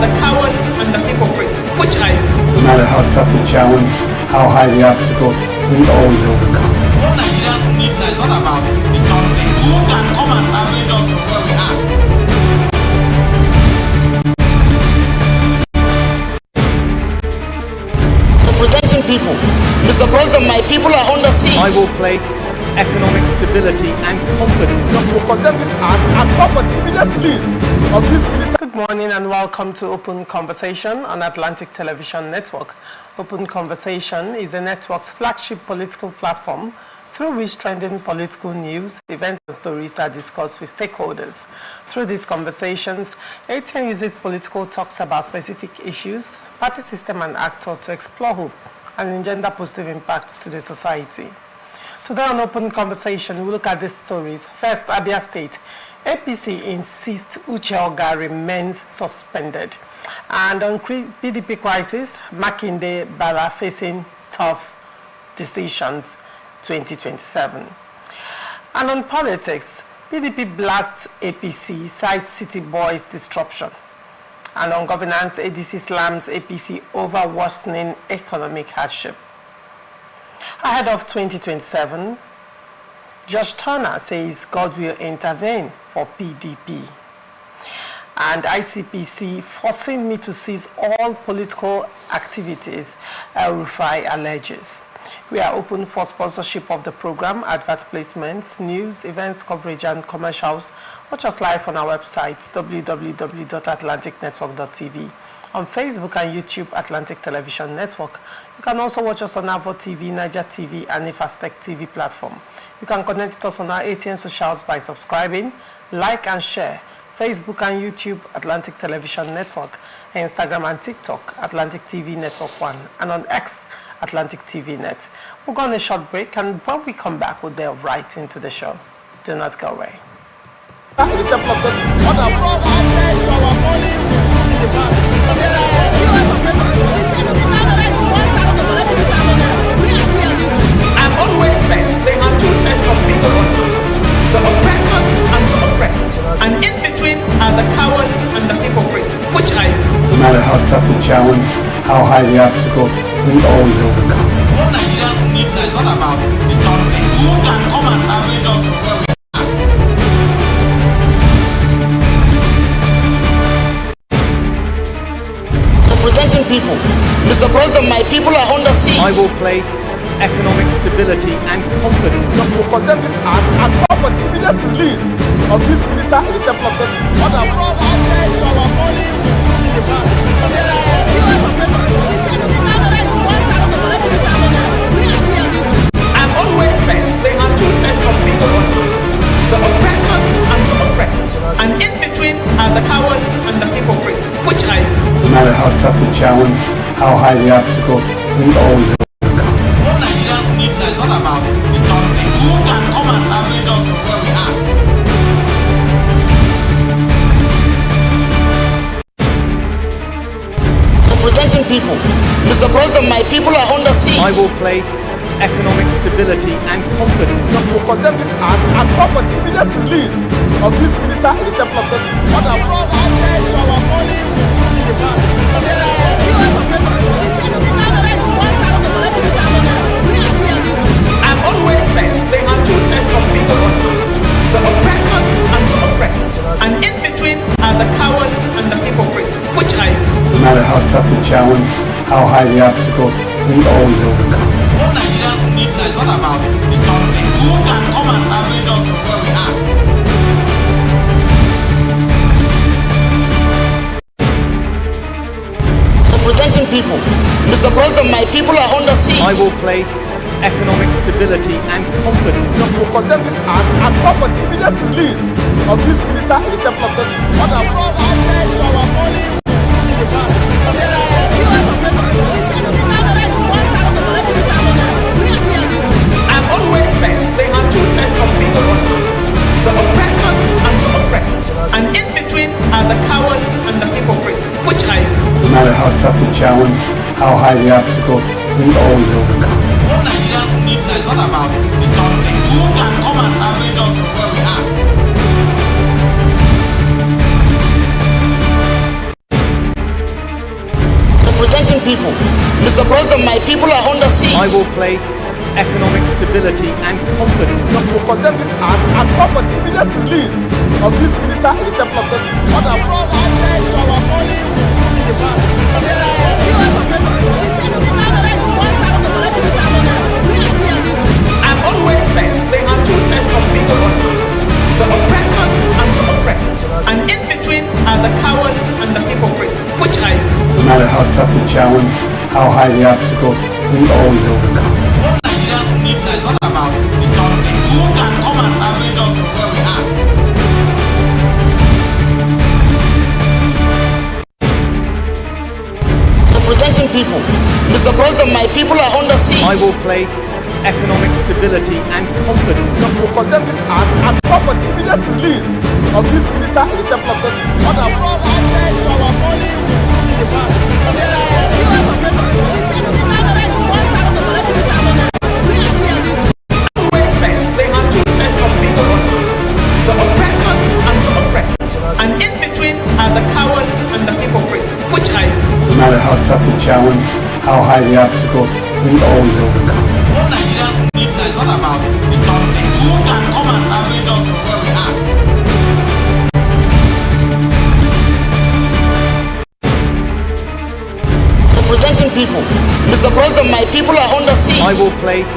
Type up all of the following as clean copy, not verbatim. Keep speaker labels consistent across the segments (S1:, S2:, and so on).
S1: the cowards and the hypocrites, which I am.
S2: No matter how tough the challenge, how high the obstacles, we always overcome.
S3: What Nigerians need now is not about the country. Who can come and salvage us from where we are? Representing people. Mr. President, my people are under siege.
S4: I will place economic stability and confidence.
S5: Good morning and welcome to Open Conversation on Atlantic Television Network. Open Conversation is the network's flagship political platform through which trending political news, events and stories are discussed with stakeholders. Through these conversations, ATN uses political talks about specific issues, party system and actor to explore hope and engender positive impacts to the society. Today on Open Conversation, we look at these stories. First, Abia State. APC insists Uche Oga remains suspended. And on PDP crisis, Makinde Bala facing tough decisions 2027. And on politics, PDP blasts APC, cites City Boys disruption. And on governance, ADC slams APC over worsening economic hardship. Ahead of 2027, Josh Turner says God will intervene for PDP. And ICPC forcing me to cease all political activities, El Rufai alleges. We are open for sponsorship of the program, advert placements, news, events, coverage, and commercials. Watch us live on our website, www.atlanticnetwork.tv. On Facebook and YouTube, Atlantic Television Network. You can also watch us on Avo TV, Niger TV, and Ifastech TV platform. You can connect with us on our ATN socials by subscribing, like, and share. Facebook and YouTube, Atlantic Television Network. Instagram and TikTok, Atlantic TV Network 1. And on X, Atlantic TV Net. We'll go on a short break, and when we come back, we'll delve right into the show. Do not go away.
S1: I've always said there are two sets of people, the oppressors and the oppressed, and in between are the cowards and the hypocrites, which I am.
S2: No matter how tough the challenge, how high the obstacles, we always overcome.
S3: What Nigerians need now is not about the country. Who can come and salvage us from where we are? Representing people. Mr. President, my people are under siege.
S4: I will place economic stability and confidence.
S1: I've always said there are two sets of people, the oppressors and the oppressed, and in between are the cowards and the hypocrites, which I am.
S2: No matter how tough the challenge, how high the obstacles, we always overcome.
S3: What Nigerians need now is not about the country. Who can come and salvage us from where we are? Representing people. Mr. President, my people are under siege.
S4: I will place economic stability and confidence.
S1: I've always said there are two sets of people, the oppressors and the oppressed, and in between are the cowards and the hypocrites, which I am.
S2: No matter how tough the challenge, how high the obstacles, we always overcome.
S3: What Nigerians need now is not about the country. Who can come and salvage us from where we are? Representing people. Mr. President, my people are under siege.
S4: I will place economic stability and confidence.
S1: I've always said there are two sets of people, the oppressors and the oppressed, and in between are the cowards and the hypocrites, which I am.
S2: No matter how tough the challenge, how high the obstacles, we always overcome.
S3: What Nigerians need now is not about the country. Who can come and salvage us from where we are?
S6: Representing people. Mr. President, my people are under siege.
S4: I will place economic stability and confidence.
S7: To condemn it and call for the immediate release of this minister in the temple of God. On our
S3: access to our money.
S8: She said to me, now there is one time to collect the money. We are here.
S1: I've always said there are two sets of people on earth, the oppressors and the oppressed. And in between are the cowards and the hypocrites, which I am.
S2: No matter how tough the challenge, how high the obstacles, we always overcome.
S3: What Nigerians need is not about the country. Who can come and salvage us from where we are?
S6: Representing people. Mr. President, my people are under siege.
S4: I will place economic stability and confidence.
S7: to condemn it and call for the immediate release of this minister in the temple of God. On our
S3: access to our money.
S8: She said to me, now there is one time to collect the money. We are here.
S1: I've always said there are two sets of people on earth, the oppressors and the oppressed. And in between are the cowards and the hypocrites, which I am.
S2: No matter how tough the challenge, how high the obstacles, we always overcome.
S3: What Nigerians need is not about the country. Who can come and salvage us from where we are?
S6: Representing people. Mr. President, my people are under siege.
S4: I will place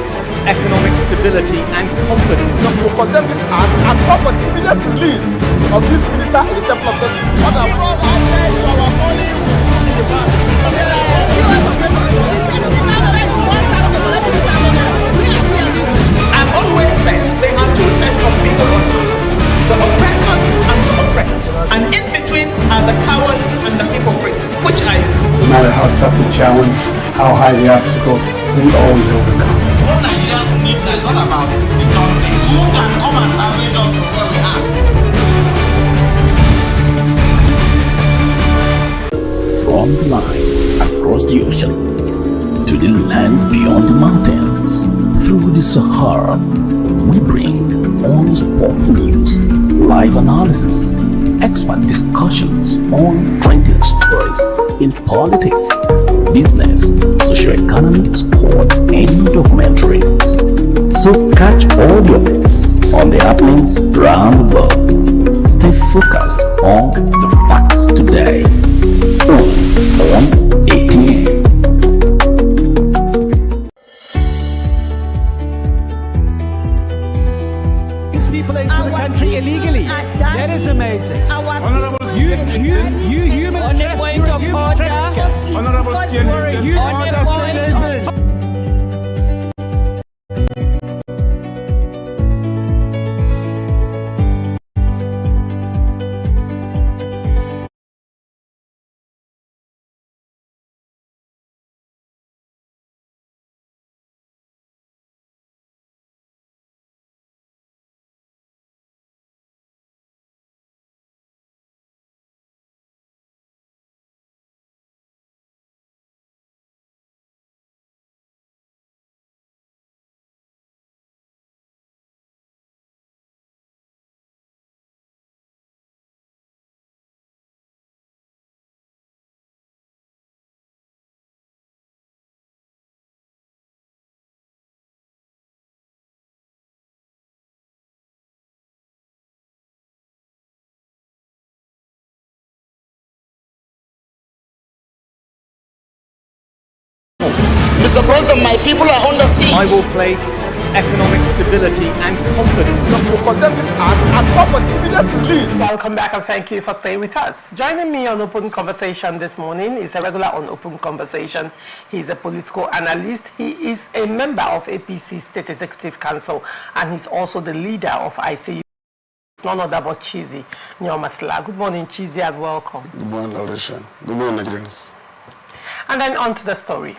S4: economic stability and confidence.
S7: to condemn it and call for the immediate release of this minister in the temple of God. On our
S3: access to our money.
S8: She said to me, now there is one time to collect the money. We are here.
S1: I've always said there are two sets of people on earth, the oppressors and the oppressed. And in between are the cowards and the hypocrites, which I am.
S2: No matter how tough the challenge, how high the obstacles, we always overcome.
S3: What Nigerians need is not about the country. Who can come and salvage us from where we are?
S9: From the line across the ocean to the land beyond the mountains, through the Sahara, we bring on-spot news, live analysis, expert discussions on trending stories in politics, business, socio-economy, sports, and documentaries. So catch all the updates on the happenings around the world. Stay focused on the fact today. On 18.
S10: People into the country illegally. That is amazing. You human trafficker.
S3: Honorable
S6: Mr. President, my people are under siege.
S4: I will place economic stability and confidence.
S7: to condemn it and call for the immediate release.
S5: Welcome back and thank you for staying with us. Joining me on Open Conversation this morning is a regular on Open Conversation. He's a political analyst. He is a member of APC State Executive Council and he's also the leader of ICU. It's none other but Chizi Nyomasla. Good morning, Chizi, and welcome.
S11: Good morning, Laudation. Good morning, Nigerians.
S5: And then on to the story.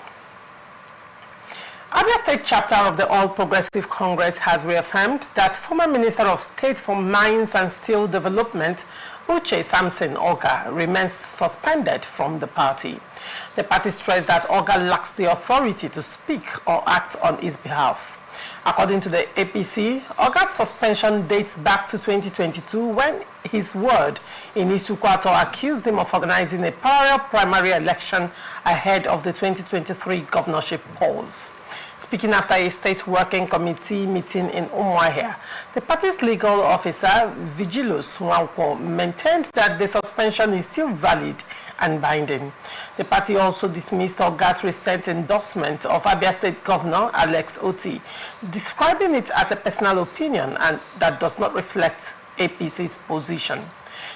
S5: Abia State chapter of the All Progressive Congress has reaffirmed that former Minister of State for Mines and Steel Development, Uche Samson Oga, remains suspended from the party. The party stressed that Oga lacks the authority to speak or act on his behalf. According to the APC, Oga's suspension dates back to 2022 when his ward in Isukwato accused him of organizing a parallel primary election ahead of the 2023 governorship polls. Speaking after a state working committee meeting in Umuahia, the party's legal officer, Vigilus Nwankwo, maintained that the suspension is still valid and binding. The party also dismissed Oga's recent endorsement of Abia State Governor Alex Oti, describing it as a personal opinion and that does not reflect APC's position.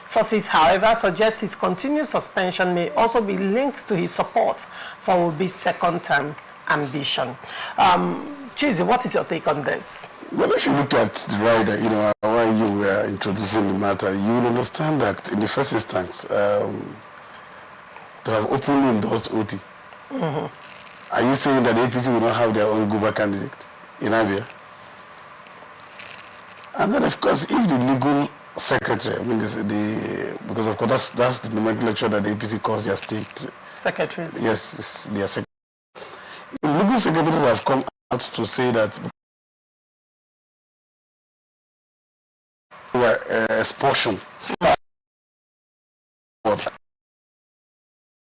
S5: Sources, however, suggest his continued suspension may also be linked to his support for Obi's second-term ambition. Chizi, what is your take on this?
S11: Well, if you look at the rider, while you were introducing the matter, you will understand that in the first instance, to have openly endorsed OT. Are you saying that the APC will not have their own Guba candidate in Abia? And then, of course, if the legal secretary, because of course that's the nomenclature that the APC calls their state
S5: secretaries.
S11: Yes, it's their secretary. The legal secretaries have come out to say that expulsion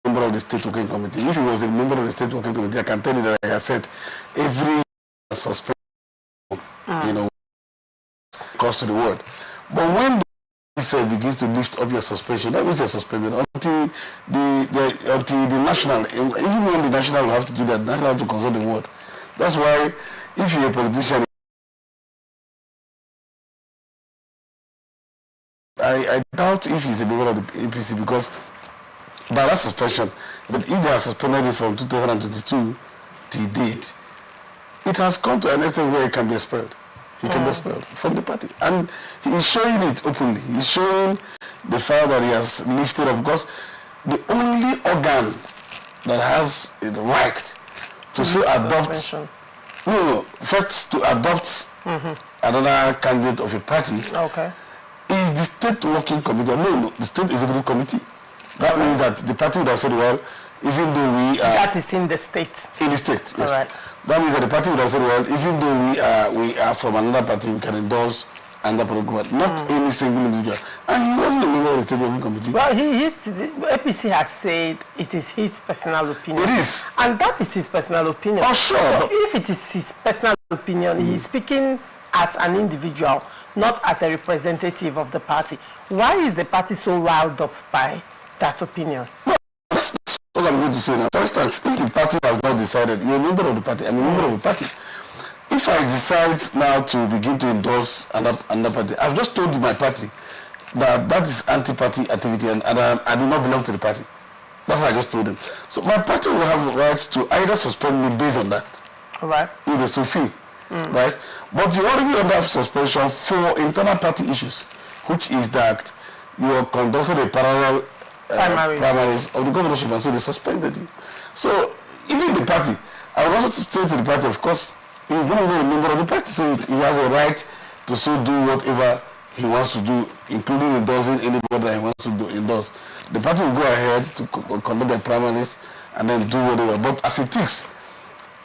S11: member of the state working committee. If he was a member of the state working committee, I can tell you that, like I said, every suspension, cost to the world. But when the begins to lift up your suspension, that means you're suspended until the national, even when the national will have to do that, the national have to consult the world. That's why if you're a politician, I doubt if he's a member of the APC, because by that suspension, but if they are suspended it from 2022 till date, it has come to an extent where it can be expelled. He can be expelled from the party. And he is showing it openly. He's showing the fact that he has lifted up, because the only organ that has the right to so adopt, first to adopt another candidate of a party is the state working committee. The state executive committee. That means that the party would have said, well, even though we are...
S5: That is in the state.
S11: In the state, yes.
S5: All right.
S11: That means that the party would have said, well, even though we are from another party, we can endorse another political party, not any single individual. And he wasn't a member of the state working committee.
S5: Well, the APC has said it is his personal opinion.
S11: It is.
S5: And that is his personal opinion.
S11: Oh, sure.
S5: So if it is his personal opinion, he is speaking as an individual, not as a representative of the party. Why is the party so riled up by that opinion?
S11: No, that's what I'm going to say now. For instance, if the party has not decided, you're a member of the party, I'm a member of the party. If I decide now to begin to endorse another party, I've just told my party that is anti-party activity, and I do not belong to the party. That's what I just told them. So my party will have the right to either suspend me based on that.
S5: All right.
S11: If they so feel. Right? But you're already under suspension for internal party issues, which is that you have conducted a parallel primaries of the governorship, and so they suspended you. So even the party, I would also say to the party, of course, he's not even a member of the party, so he has a right to so do whatever he wants to do, including endorsing anybody that he wants to endorse. The party will go ahead to conduct their primaries and then do whatever. But as it is,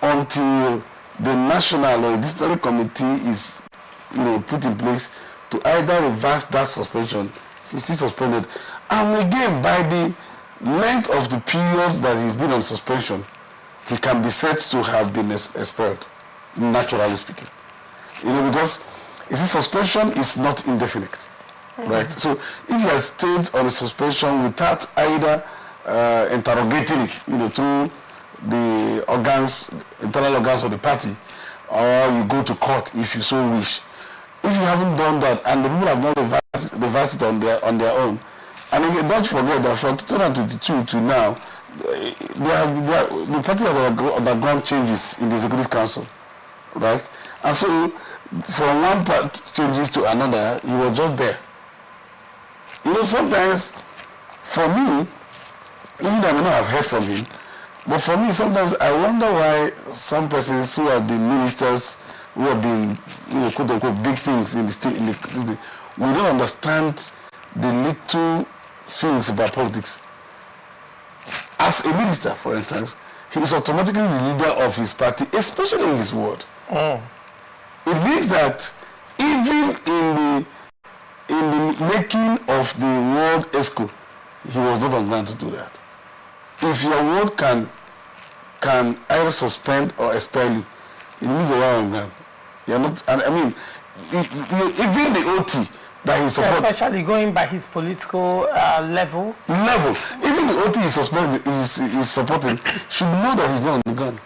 S11: until the national or disciplinary committee is put in place to either reverse that suspension, he's still suspended. And again, by the length of the period that he's been on suspension, he can be said to have been expelled, naturally speaking. Because suspension is not indefinite, right? So if he has stayed on a suspension without either interrogating it, through the internal organs of the party, or you go to court if you so wish. If you haven't done that, and the people have not reversed it on their own, and again, don't forget that from 2022 to now, the party has undergone changes in the executive council, right? And so, from one part changes to another, he was just there. Sometimes, for me, even though I may not have heard from him, but for me, sometimes I wonder why some persons who have been ministers, who have been, quote unquote, big things in the state, we don't understand the little things about politics. As a minister, for instance, he is automatically the leader of his party, especially in his ward. It means that even in the making of the World Exco, he was not on ground to do that. If your word can either suspend or expel you, it means you're on ground. You're not, and I mean, even the OT that he supports,
S5: especially going by his political level.
S11: Even the OT is supporting should know that he's not on the ground.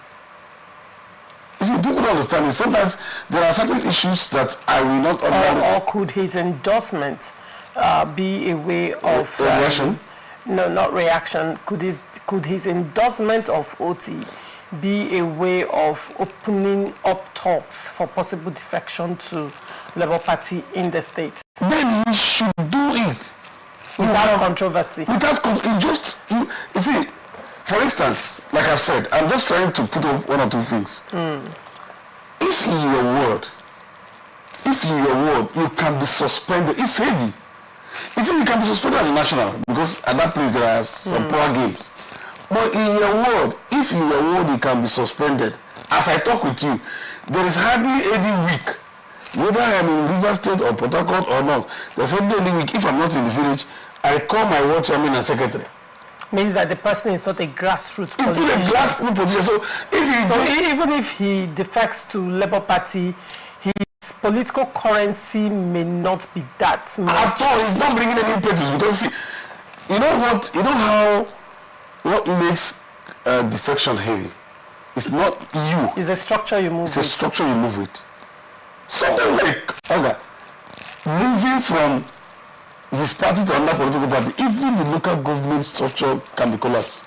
S11: You see, people don't understand it. Sometimes there are certain issues that I will not understand.
S5: Or could his endorsement be a way of
S11: reaction?
S5: No, not reaction. Could his endorsement of OT be a way of opening up talks for possible defection to Labour Party in the state?
S11: Then he should do it
S5: without controversy.
S11: You see, for instance, like I've said, I'm just trying to put up one or two things. If in your word you can be suspended, it's heavy. You think you can be suspended at the national because at that place there are some poor games. But in your word, if in your word you can be suspended, as I talk with you, there is hardly any week, whether I'm in River State or Port Harcourt or not, there's hardly any week, if I'm not in the village, I call my ward chairman and secretary.
S5: Means that the person is not a grassroots politician.
S11: It's still a grassroots politician. So
S5: even if he defects to Labour Party, his political currency may not be that much.
S11: At all, he's not bringing any impetus because see, you know what? You know what makes defection heavy? It's not you.
S5: It's a structure you move with.
S11: It's a structure you move with. Something like moving from his party to another political party, even the local government structure can be collapsed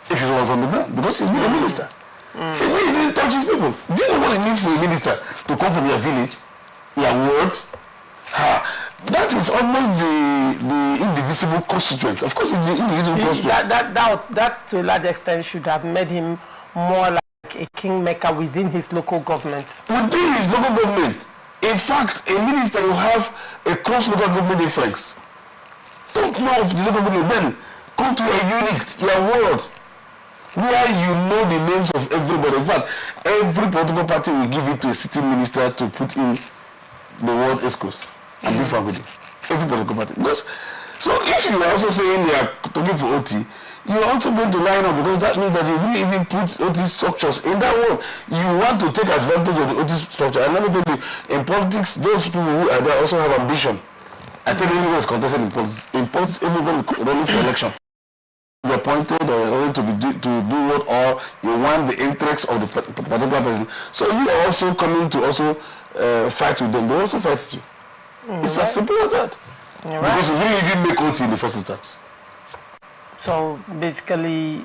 S11: if he was on the ground because he's been a minister. He didn't touch his people. Do you know what it means for a minister to come from your village, your ward? That is almost the indivisible constituent. Of course, it's the indivisible constituent.
S5: That to a large extent should have made him more like a kingmaker within his local government.
S11: Within his local government. In fact, a minister will have a cross-local government influence. Don't know of the local government, then come to your unit, your ward, where you know the names of everybody. In fact, every political party will give it to a sitting minister to put in the word ESCOs and be frank with you. Every political party. Because, so if you are also saying they are talking for OT, you are also going to line up because that means that you really even put OT structures in that world. You want to take advantage of the OT structure. And let me tell you, in politics, those people who are there also have ambition. I tell you, everyone is contested in politics. In politics, everybody is running for election. You're appointed or you're going to do what, or you want the interests of the particular person. So you are also coming to also fight with them. They also fight with you. It's as simple as that. Because you didn't even make OT in the first instance.
S5: So basically,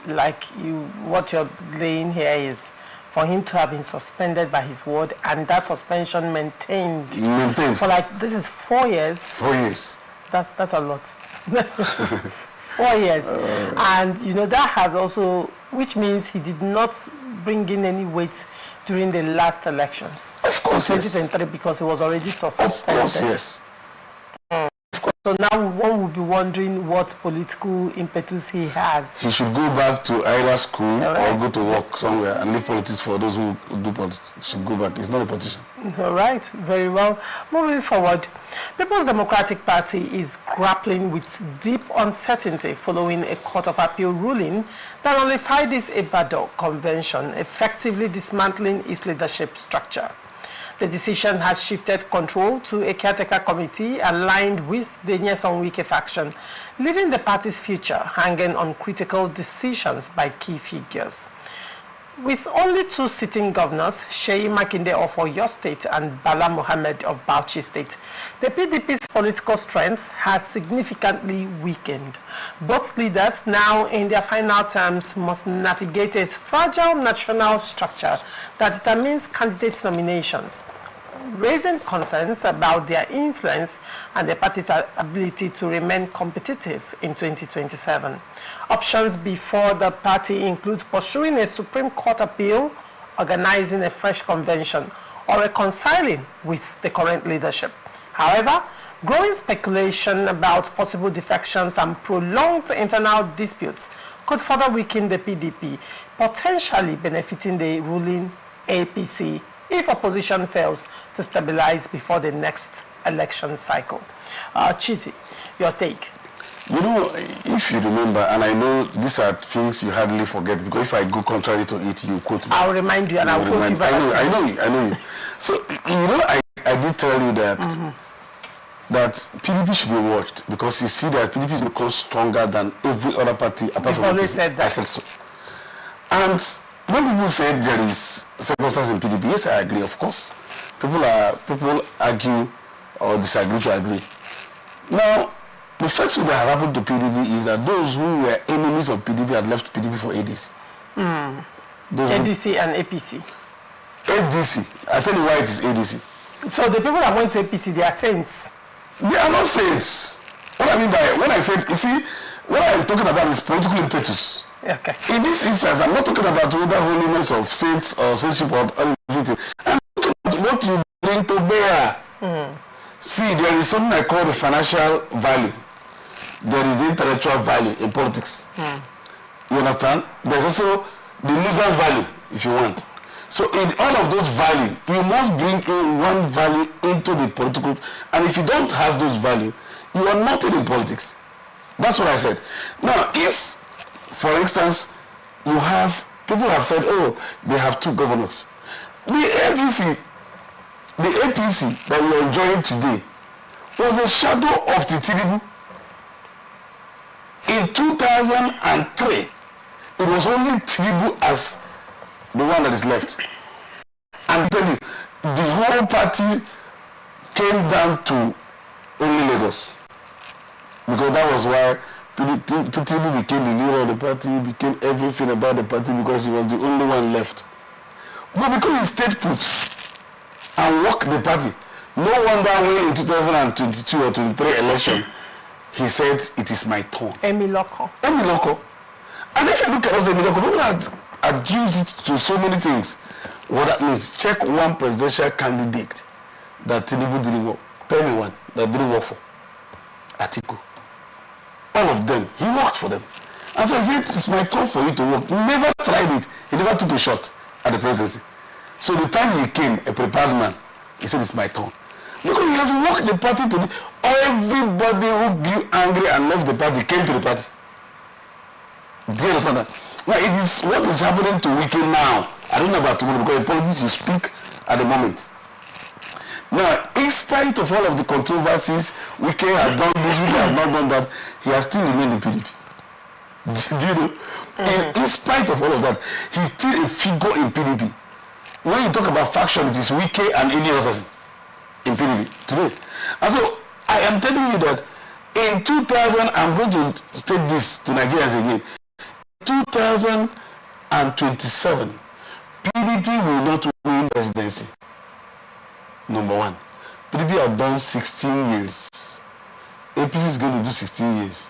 S5: what you're laying here is for him to have been suspended by his ward and that suspension maintained. For this is 4 years.
S11: 4 years.
S5: That's a lot. 4 years. And that has also, which means he did not bring in any weight during the last elections.
S11: Of course,
S5: 2023, because he was already suspended.
S11: Of course, yes.
S5: So now one would be wondering what political impetus he has.
S11: He should go back to either school or go to work somewhere and leave politics for those who do politics. He should go back. He's not a politician.
S5: All right, very well. Moving forward, People's Democratic Party is grappling with deep uncertainty following a Court of Appeal ruling that nullified its Ibadan convention, effectively dismantling its leadership structure. The decision has shifted control to a caretaker committee aligned with the Nyesom Wike faction, leaving the party's future hanging on critical decisions by key figures. With only 2 sitting governors, Sheyi Makinde of Oyo State and Bala Mohammed of Bauchi State, the PDP's political strength has significantly weakened. Both leaders, now in their final terms, must navigate a fragile national structure that determines candidates' nominations, raising concerns about their influence and the party's ability to remain competitive in 2027. Options before the party include pursuing a Supreme Court appeal, organizing a fresh convention, or reconciling with the current leadership. However, growing speculation about possible defections and prolonged internal disputes could further weaken the PDP, potentially benefiting the ruling APC if opposition fails to stabilize before the next election cycle. Chizzy, your take.
S11: You know, if you remember, and I know these are things you hardly forget, because if I go contrary to it, you quote me.
S5: I'll remind you and I'll quote you.
S11: I know you. So, you know, I did tell you that that PDP should be watched, because you see that PDP is become stronger than every other party apart from
S5: always said that.
S11: I said so. And when people said there is circumstances in PDP, yes, I agree, of course. People argue or disagree to agree. Now, the first thing that happened to PDP is that those who were enemies of PDP had left PDP for ADC.
S5: ADC and APC.
S11: ADC. I tell you why it is ADC.
S5: So the people that went to APC, they are saints.
S11: They are not saints. What I mean by, when I said, you see, what I'm talking about is political impetus.
S5: Okay.
S11: In this instance, I'm not talking about whether holiness of saints or saintship or anything. I'm talking about what you bring to bear. See, there is something I call the financial value. There is the intellectual value in politics. You understand? There's also the nuisance value, if you want. So in all of those value, you must bring in one value into the political. And if you don't have those value, you are not in politics. That's what I said. Now, if, for instance, you have, people have said, oh, they have two governors. The APC that you are enjoying today was a shadow of the Tinubu. In 2003, it was only Tinubu as the one that is left. And tell you, the whole party came down to only Lagos. Because that was why Tinubu became the leader of the party, became everything about the party, because he was the only one left. But because he stayed put and worked the party, no wonder when in 2022 or 23 election, he said, it is my turn.
S5: Emiloko.
S11: And if you look at us, Emiloko, people had adduced it to so many things. What that means, check one presidential candidate that Tinubu didn't work. Tell me one that didn't work for. Atiku. All of them, he worked for them. And so he said, it's my turn for you to work. He never tried it. He never took a shot at the presidency. So the time he came, a prepared man, he said, it's my turn. Because he has worked the party to everybody who grew angry and left the party came to the party. Do you understand that? Now, it is what is happening to Wike now. I don't know about tomorrow, because in politics you speak at the moment. Now, in spite of all of the controversies, Wike has done this, Wike has not done that, he has still remained in PDP. Do you know? And in spite of all of that, he's still a figure in PDP. When you talk about faction, it is Wike and any other person in PDP today. And so, I am telling you that in 2000, I'm going to state this to Nigerians again. 2027, PDP will not win presidency. Number one. PDP have done 16 years. APC is going to do 16 years.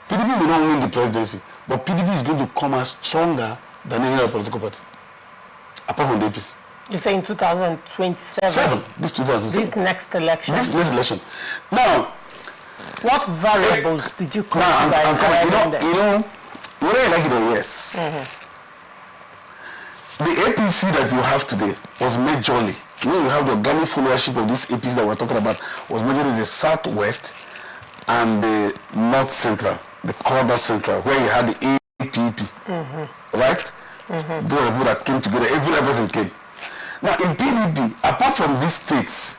S11: PDP will not win the presidency, but PDP is going to come out stronger than any other political party, apart from the APC.
S5: You say in 2027?
S11: This 2027.
S5: This next election?
S11: This next election. Now,
S5: what variables did you consider?
S11: You know, whether you like it or yes, the APC that you have today was majorly, when you have the organic followership of this APC that we're talking about, was majorly the Southwest and the North Central, the core North Central, where you had the APP, right? Those are the people that came together, every person came. Now in PDP, apart from these states,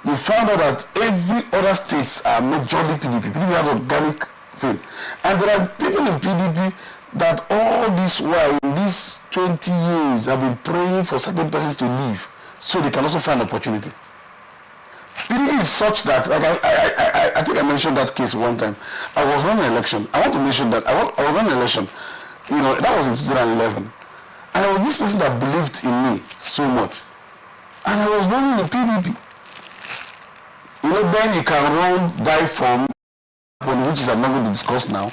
S11: you found out that every other states are majorly PDP. PDP has organic thing. And there are people in PDP that all this while, in these 20 years, have been praying for certain persons to leave so they can also find opportunity. PDP is such that, like I think I mentioned that case one time. I was running an election. I want to mention that I was running an election. You know, that was in 2011. And there was this person that believed in me so much. And I was running the PDP. You know, then you can run, buy from, which is I'm not going to discuss now,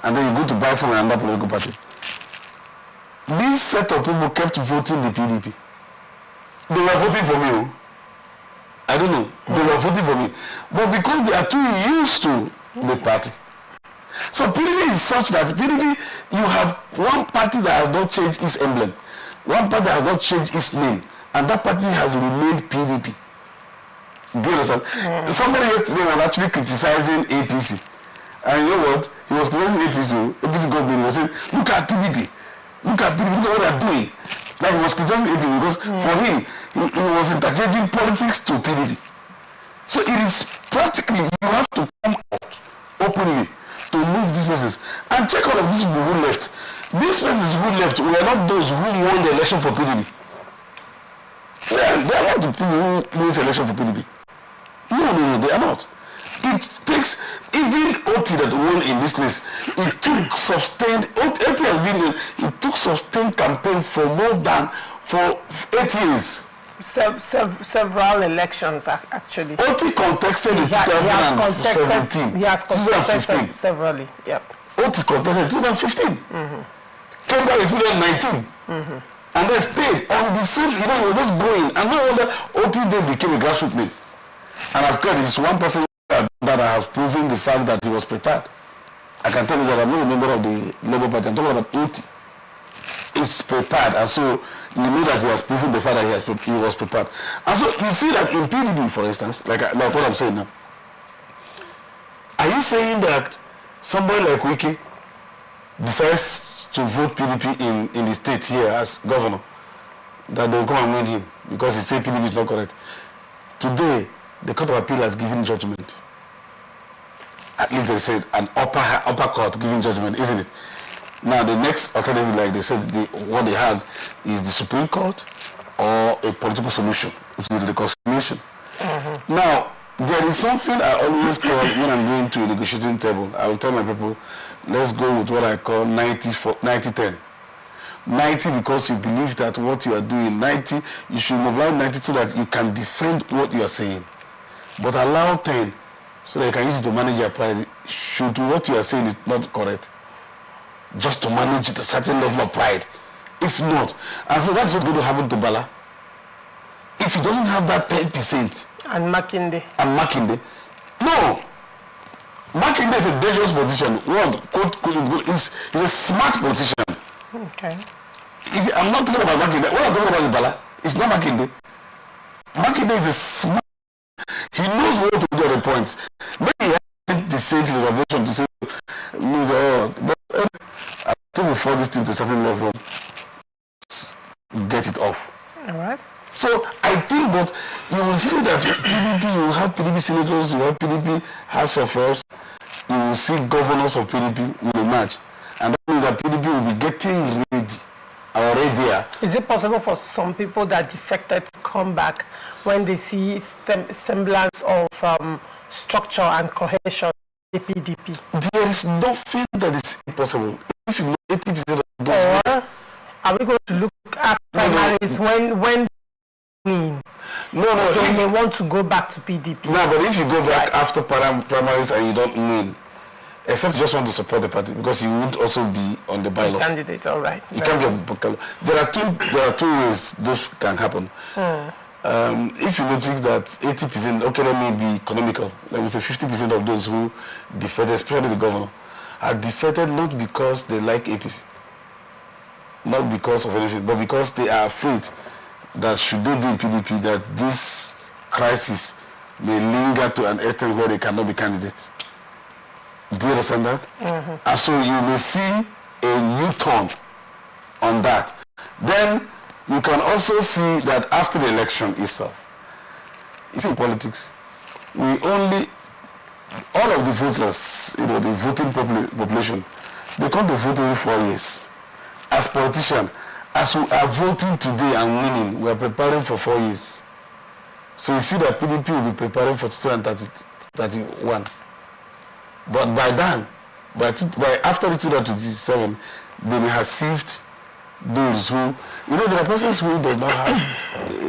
S11: and then you go to buy from another political party. This set of people kept voting the PDP. They were voting for me. I don't know. They were voting for me. But because they are too used to the party. So PDP is such that PDP, you have one party that has not changed its emblem. One party that has not changed its name. and that party has remained PDP. Do you understand? Somebody yesterday was actually criticizing APC. And you know what? He was criticizing APC government. He was saying, look at PDP. Look at PDP. Look at what they're doing. Like he was criticizing APC because for him, he was interchanging politics to PDP. So it is practically, you have to come out openly to move these places. And check all of these people who left. These places who left were not those who won the election for PDP. They are not the people who won the election for PDP. No, they are not. It takes, even OT that won in this place, it took sustained, OT has been, it took sustained campaign for more than, for 8 years.
S5: Several elections, actually.
S11: OT contested in 2017.
S5: He has contested severally, yep.
S11: OT contested in 2015. Came back in 2019. And they stayed on the same, you know, he was just going. And no wonder OT then became a grassroots name. And I've got this one person that has proven the fact that he was prepared. I can tell you that I'm not a member of the Labour Party. I'm talking about OT. It's prepared, and so you know that he has proven the fact that he was prepared. And so you see that in PDP, for instance, like what I'm saying now. Are you saying that somebody like Wiki decides to vote PDP in the state here as governor, that they will come and win him because he said PDP is not correct? Today, the Court of Appeal has given judgment. At least they said an upper court giving judgment, isn't it? Now the next alternative, like they said, what they had is the Supreme Court or a political solution, which is the reconciliation. Now, there is something I always call when I'm going to a negotiating table. I will tell my people, let's go with what I call 90-10. 90 because you believe that what you are doing, 90, you should mobilize 90 so that you can defend what you are saying. But allow 10 so that you can use it to manage your pride. Should what you are saying is not correct, just to manage a certain level of pride. If not, and so that's what's going to happen to Bala. If he doesn't have that 10%.
S5: And Makinde.
S11: No. Makinde is a dangerous politician. He's a smart politician.
S5: Okay.
S11: I'm not talking about Makinde. What I'm talking about is Bala. It's not Makinde. Makinde is a smart. He knows what to do at the points. Maybe he has 10% reservation to say, no, but I think before this thing to a certain level, get it off.
S5: All right.
S11: So I think, but you will see that PDP, you will have PDP senators, you will have PDP House of Reps, you will see governors of PDP will emerge. And that means that PDP will be getting ready, already.
S5: Is it possible for some people that defected to come back when they see semblance of structure and cohesion in the PDP?
S11: There is nothing that is impossible. If you know 80% of those...
S5: Or are we going to look at primaries when they may want to go back to PDP?
S11: No, but if you go back after primaries and you don't win, except you just want to support the party, because you won't also be on the bylaws.
S5: Candidate, all right.
S11: You can't be on. There are two ways this can happen. If you notice that 80%, okay, let me be economical. Let me say 50% of those who defected, especially the governor, are defected not because they like APC, not because of anything, but because they are afraid that should they be in PDP, that this crisis may linger to an extent where they cannot be candidates. Do you understand that? And so you may see a U-turn on that. Then you can also see that after the election itself, you see in politics, all of the voters, the voting population, they come to vote every 4 years. As politicians, as we are voting today and winning, we are preparing for 4 years. So you see that PDP will be preparing for 2031. But by then, after the 2027, they may have sieved those who, there are persons who does not have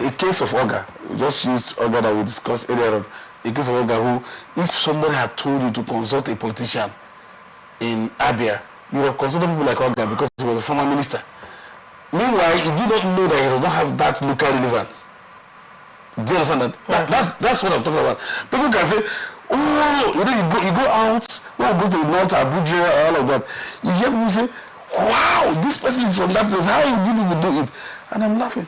S11: a case of Oga. We just used Oga that we discussed earlier on. A case of Oga who, if somebody had told you to consult a politician in Abia, you would have consulted people like Oga because he was a former minister. Meanwhile, you do not know that he does not have that local relevance. Do you understand that? That's what I'm talking about. People can say, oh, you go out, when you go to the north, Abuja, all of that. You hear people say, wow, this person is from that place. How do people do it? And I'm laughing.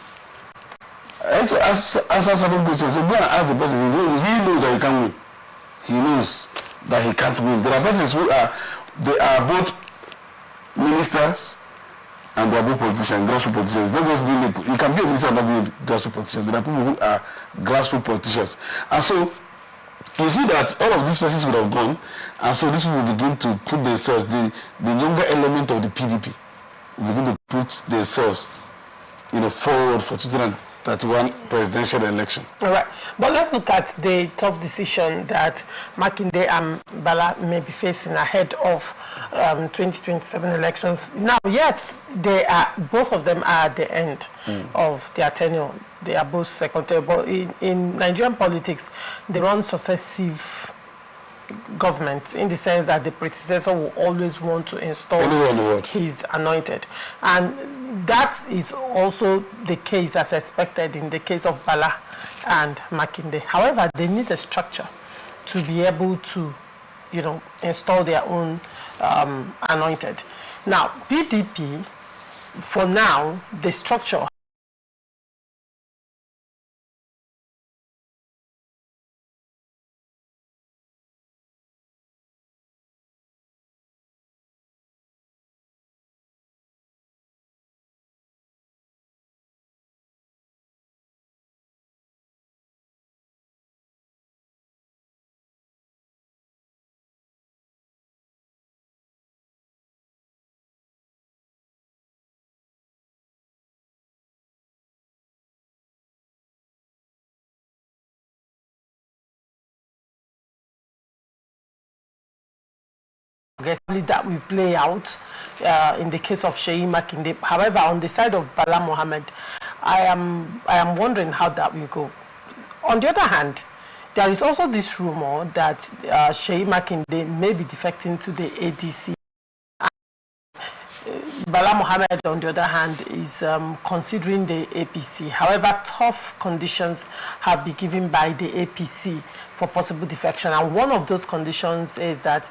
S11: So answer certain questions. So go and ask the person. He knows that he can't win. He knows that he can't win. There are persons who are both ministers and they are both politicians, grassroots politicians. Don't just be you can be a minister and not be a grassroots politician. There are people who are grassroots politicians. And so you see that all of these persons would have gone, and so these people begin to put themselves, the younger element of the PDP will begin to put themselves forward for 2031 presidential election.
S5: All right, but let's look at the tough decision that Makinde and Bala may be facing ahead of 2027 elections. Now, yes, both of them are at the end of their tenure. They are both second term, but in Nigerian politics, they run successive government in the sense that the predecessor will always want to install his anointed, and that is also the case as expected in the case of Bala and Makinde. However, they need a structure to be able to install their own anointed. Now PDP, for now, the structure that will play out in the case of Sheyi Makinde. However, on the side of Bala Mohammed, I am wondering how that will go. On the other hand, there is also this rumor that Sheyi Makinde may be defecting to the ADC. Bala Mohammed, on the other hand, is considering the APC. However, tough conditions have been given by the APC for possible defection, and one of those conditions is that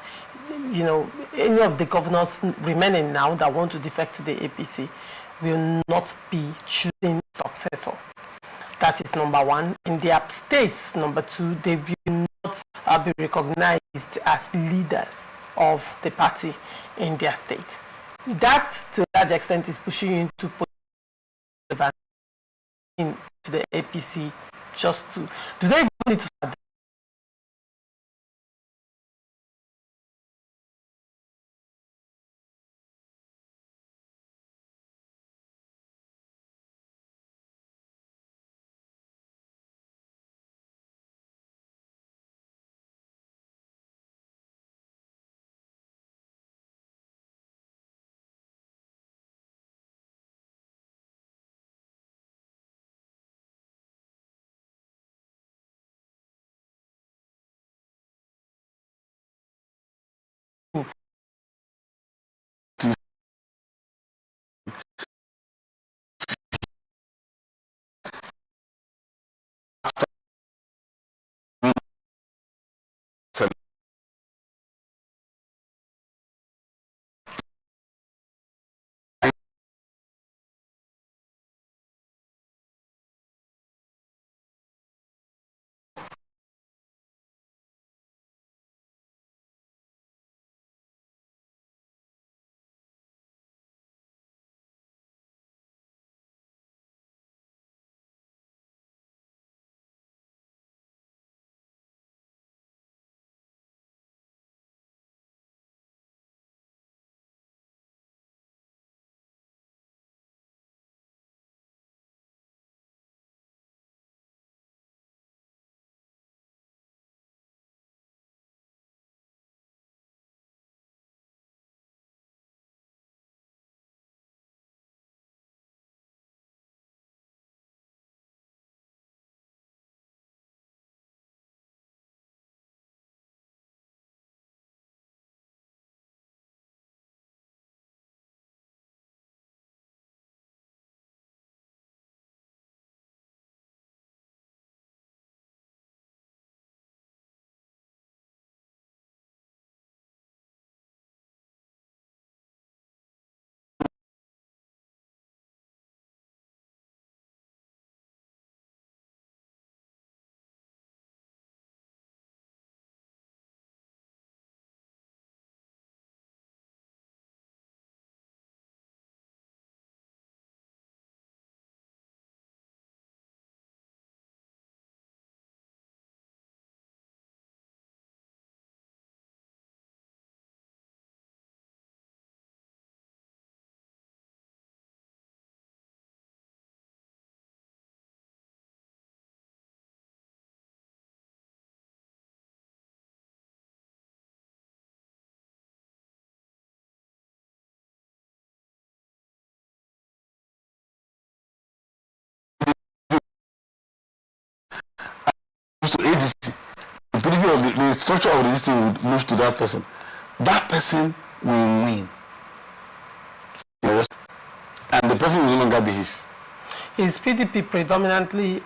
S5: any of the governors remaining now that want to defect to the APC will not be choosing successor. That is number one. In their states, number two, they will not be recognized as leaders of the party in their state. That, to a large extent, is pushing you to put into the APC just to... Do they even need to start
S11: the structure of this thing would move to that person. That person will win. Yes. And the person will no longer be his.
S5: Is PDP predominantly,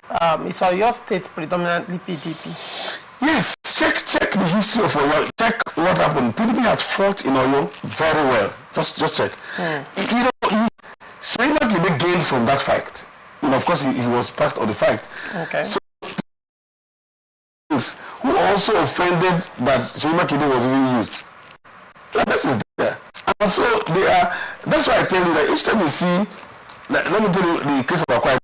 S5: is your state predominantly PDP?
S11: Yes, check the history of Oyo. Check what happened. PDP has fought in Oyo very well. Just check. You know, Seyi Makinde gained from that fight. You know, of course, he was part of the fight. Okay. So, who also offended that Seyi Makinde was even used. This is there. And so they are. That's why I tell you that each time you see, let me tell you the case of Akwa.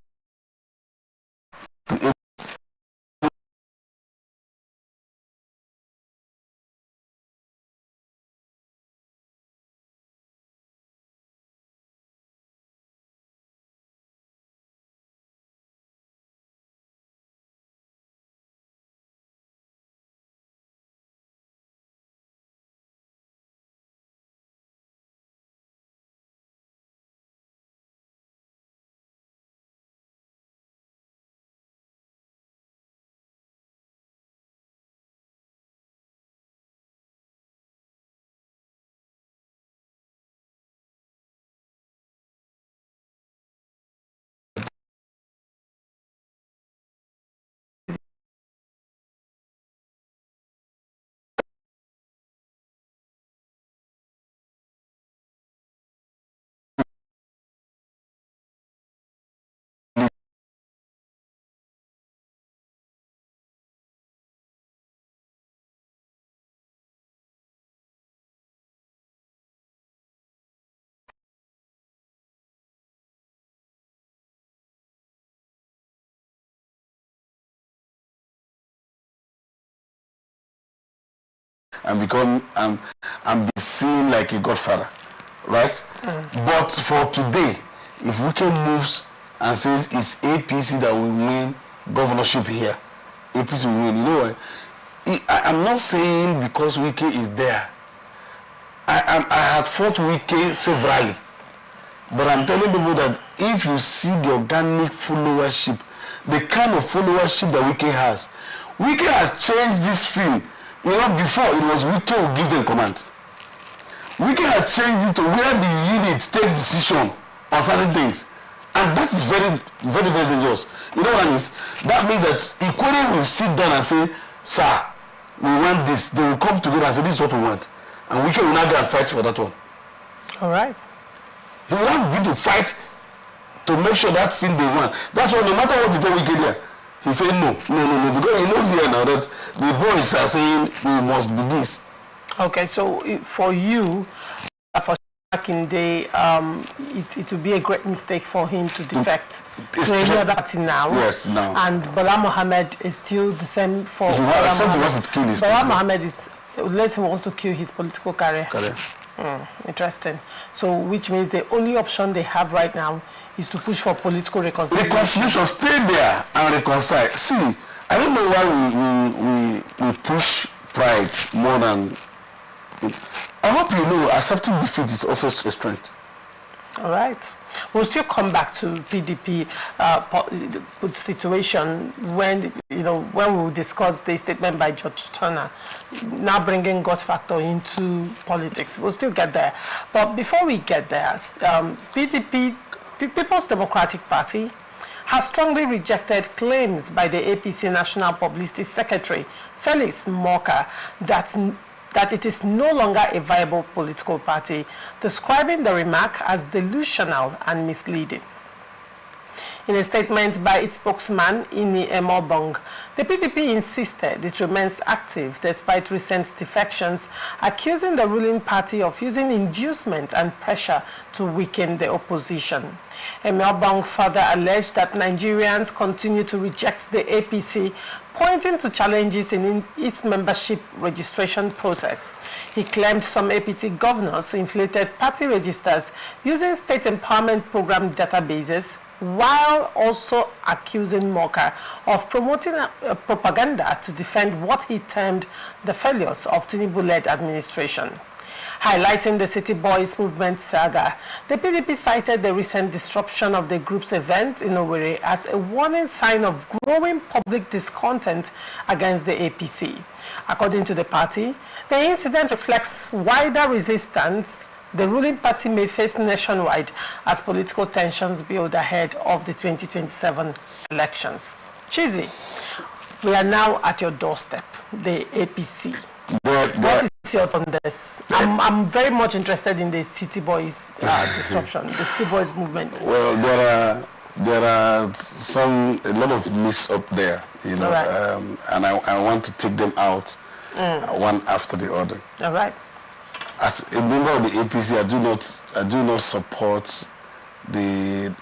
S11: And become and be seen like a godfather, right? But for today, if Wike moves and says it's APC that will win governorship here, APC will win. You know what? I'm not saying because Wike is there. I had fought Wike severally, but I'm telling people that if you see the organic followership, the kind of followership that Wike has changed this field. You know, before it was Wike who give them command. Wike had changed it to where the unit takes decision on certain things. And that is very, very, very dangerous. You know what I mean? That means that Equity will sit down and say, sir, we want this. They will come together and say, this is what we want. And Wike will not go and fight for that one.
S5: All right.
S11: He will not be to fight to make sure that thing they want. That's why no matter what you tell Wike there, he said no, because he knows here now that the boys are saying we must be this.
S5: Okay, so for you, for Makinde, it would be a great mistake for him to defect to any other party now.
S11: Yes, now.
S5: And Bala Mohammed is still the same for
S11: Bala Mohammed.
S5: Bala Mohammed is, let's say, wants to kill his political career.
S11: Correct.
S5: Interesting. So, which means the only option they have right now is to push for political reconciliation.
S11: Reconciliation, stay there and reconcile. See, I don't know why we push pride more than. I hope you know accepting defeat is also a strength.
S5: All right. We'll still come back to PDP situation when when we discuss the statement by Judge Turner, now bringing God factor into politics. We'll still get there. But before we get there, PDP, People's Democratic Party, has strongly rejected claims by the APC National Publicity Secretary, Felix Morka, that it is no longer a viable political party, describing the remark as delusional and misleading. In a statement by its spokesman, Ini Emobong, the PDP insisted it remains active despite recent defections, accusing the ruling party of using inducement and pressure to weaken the opposition. Emobong further alleged that Nigerians continue to reject the APC, pointing to challenges in its membership registration process. He claimed some APC governors inflated party registers using state empowerment program databases, while also accusing Morka of promoting propaganda to defend what he termed the failures of Tinubu-led administration. Highlighting the City Boys movement saga, the PDP cited the recent disruption of the group's event in Owerri as a warning sign of growing public discontent against the APC. According to the party, the incident reflects wider resistance the ruling party may face nationwide as political tensions build ahead of the 2027 elections. Chizzy, we are now at your doorstep, the APC. What is your thought on this? I'm very much interested in the City Boys disruption, the City Boys movement.
S11: Well, there are a lot of myths up there, you know, right. And I want to take them out one after the other.
S5: All right.
S11: As a member of the APC, I do not support the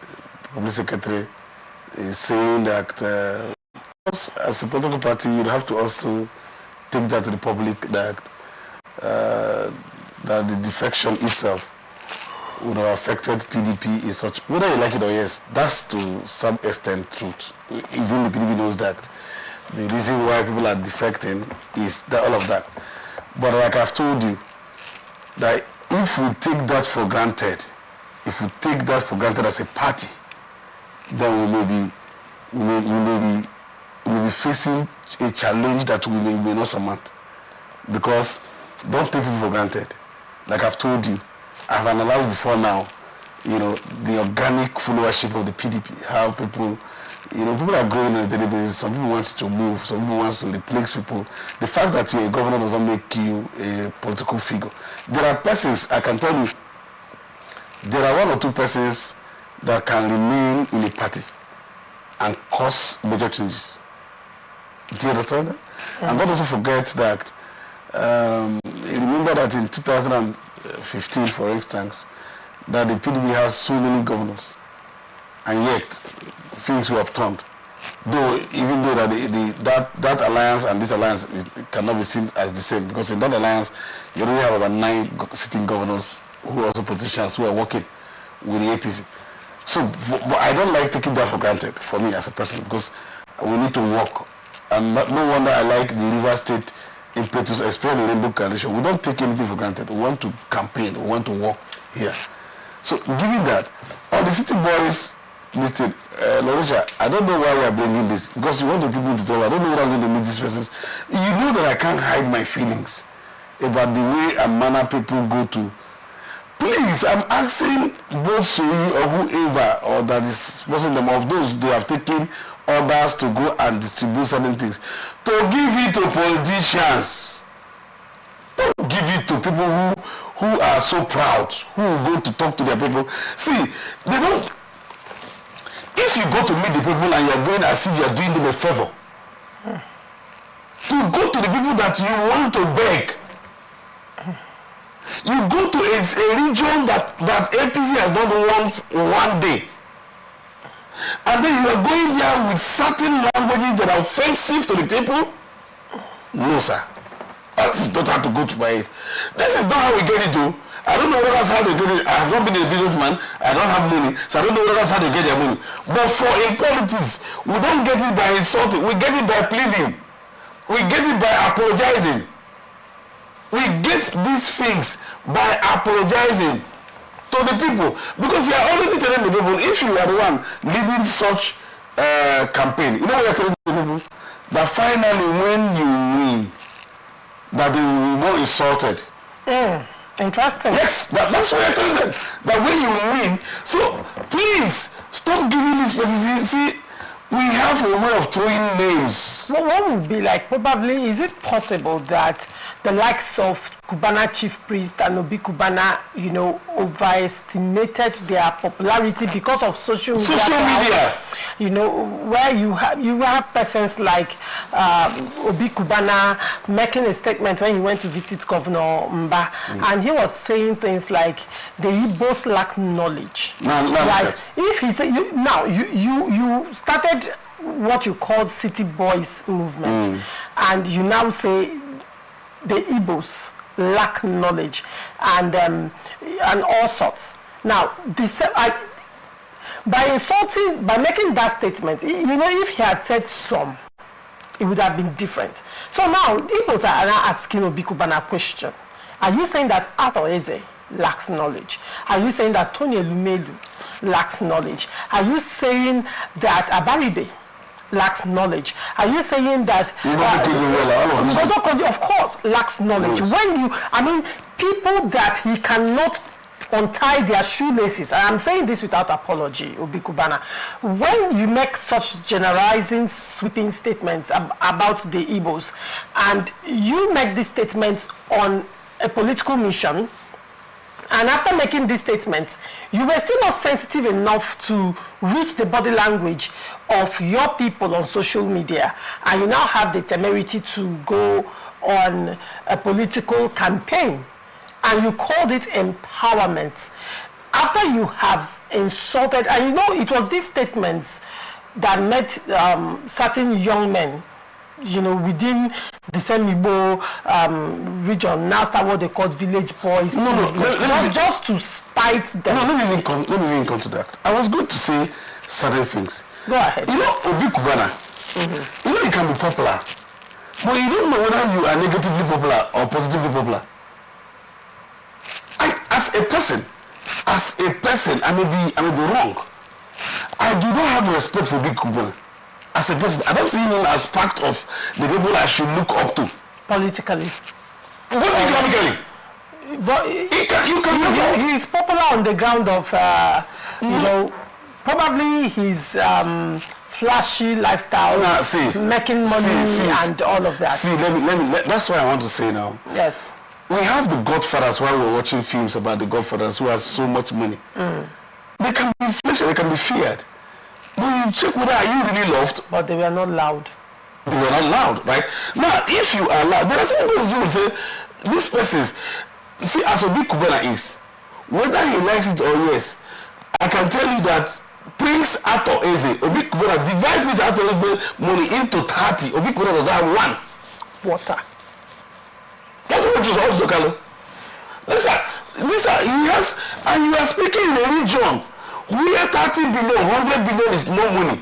S11: public secretary saying that as a political party, you'd have to also take that to the public that that the defection itself would have affected PDP in such, whether you like it or yes, that's to some extent truth. Even the PDP knows that. The reason why people are defecting is all of that. But like I've told you, that if we take that for granted, as a party, then we may be facing a challenge that we may not surmount. Because don't take people for granted. Like I've told you, I've analyzed before now, you know, the organic followership of the PDP, how people, you know, people are growing on a daily basis. Some people want to move, some people want to replace people. The fact that you're a governor does not make you a political figure. There are persons, I can tell you, there are one or two persons that can remain in a party and cause major changes. Do you understand that? Mm-hmm. And don't also forget that, remember that in 2015, for instance, that the PDP has so many governors, and yet things were upturned. Even though that alliance and this alliance cannot be seen as the same, because in that alliance you already have about 9 sitting governors who are also politicians who are working with the APC. So, but I don't like taking that for granted for me as a person, because we need to work. And no wonder I like the River State impetus, especially the Rainbow Coalition. We don't take anything for granted. We want to campaign. We want to work here. So, given that, all the City Boys listed, Lorisha, I don't know why you are bringing this, because you want the people to tell. I don't know where I'm going to meet these persons. You know that I can't hide my feelings about the way and manner people go to. Please, I'm asking both Sheyi or whoever, or that is supposing them of those they have taken orders to go and distribute certain things, to give it to politicians. Don't give it to people who are so proud, who go to talk to their people. See, they don't. If you go to meet the people and you're going as if you're doing them a favor, to go to the people that you want to beg. You go to a region that APC has not won one day. And then you are going there with certain languages that are offensive to the people. No, sir. That is not how to go to my head. This is not how we get it to. I don't know what else how they get it. I have not been a businessman. I don't have money. So I don't know what else how they get their money. But for in politics, we don't get it by insulting. We get it by pleading. We get it by apologizing. We get these things by apologizing to the people, because you are already telling the people, if you are the one leading such campaign, you know what you are telling the people? That finally when you win, that they will be more insulted.
S5: Interesting.
S11: Yes, that's what you're telling them. That when you win, so please stop giving these persons. See, we have a way of throwing names.
S5: So what would be like, probably, is it possible that the likes of Cubana Chief Priest and Obi Cubana, you know, overestimated their popularity because of social media? You know, where you have persons like Obi Cubana making a statement when he went to visit Governor Mba, and he was saying things like the Igbos lack knowledge. Right? If he said, you started what you call City Boys movement, and you now say the Igbos lack knowledge and all sorts. Now, by making that statement, you know, if he had said some, it would have been different. So now, Igbos are now asking Obi Cubana a question. Are you saying that Arthur Eze lacks knowledge? Are you saying that Tony Elumelu lacks knowledge? Are you saying that Abaribe lacks knowledge? Are you saying that of course lacks knowledge? When you, I mean, people that he cannot untie their shoelaces, and I'm saying this without apology, Obi Kubana, when you make such generalizing, sweeping statements about the Igbos, and you make these statements on a political mission, and after making these statements, you were still not sensitive enough to reach the body language of your people on social media, and you now have the temerity to go on a political campaign, and you called it empowerment. After you have insulted, and you know it was these statements that made certain young men, you know, within the same Igbo region now start what they call village boys. Just to spite them.
S11: No, let me even come to that. I was going to say certain things.
S5: Go ahead.
S11: You know, Obi Kubana, you know you can be popular, but you don't know whether you are negatively popular or positively popular. As a person, I may be wrong. I do not have respect for Obi Kubana. As a person, I don't see him as part of the people I should look up to.
S5: Politically.
S11: What economically?
S5: But he is popular on the ground of, you know, probably his flashy lifestyle, making money and all of that.
S11: See, let me, that's what I want to say now.
S5: Yes.
S11: We have the Godfathers while we're watching films about the Godfathers who has so much money. They can be influential, they can be feared. But you check whether are you really loved?
S5: But they were not loud.
S11: They were not loud, right? Now, if you are loud, there are some people who will say, these persons, see, as Obi Kubana is, whether he likes it or yes, I can tell you that Prince Arthur Eze, Obi Kubana, divide Prince Arthur Eze money into 30. Obi Kubana does have 1.
S5: Water.
S11: That's what is also Kalo. He has, and you are speaking in a region where 30 billion, 100 billion is no money.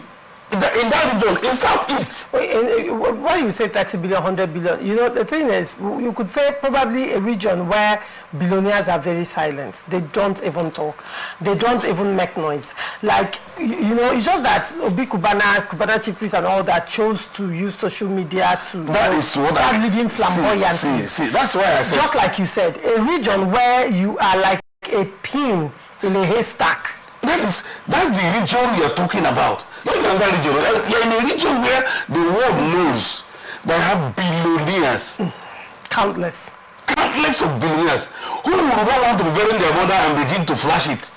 S11: In that region, in Southeast.
S5: Why you say 30 billion, 100 billion? You know, the thing is, you could say probably a region where billionaires are very silent. They don't even talk. They don't even make noise. Like, you know, it's just that Obi Kubana chief priest and all that chose to use social media to start living flamboyantly.
S11: See, that's why I said.
S5: Just like you said, a region where you are like a pin in a haystack.
S11: That's the region you're talking about. You're in that region. You're in a region where the world knows they have billionaires.
S5: Countless
S11: of billionaires who would not want to bury their mother and begin to flash it.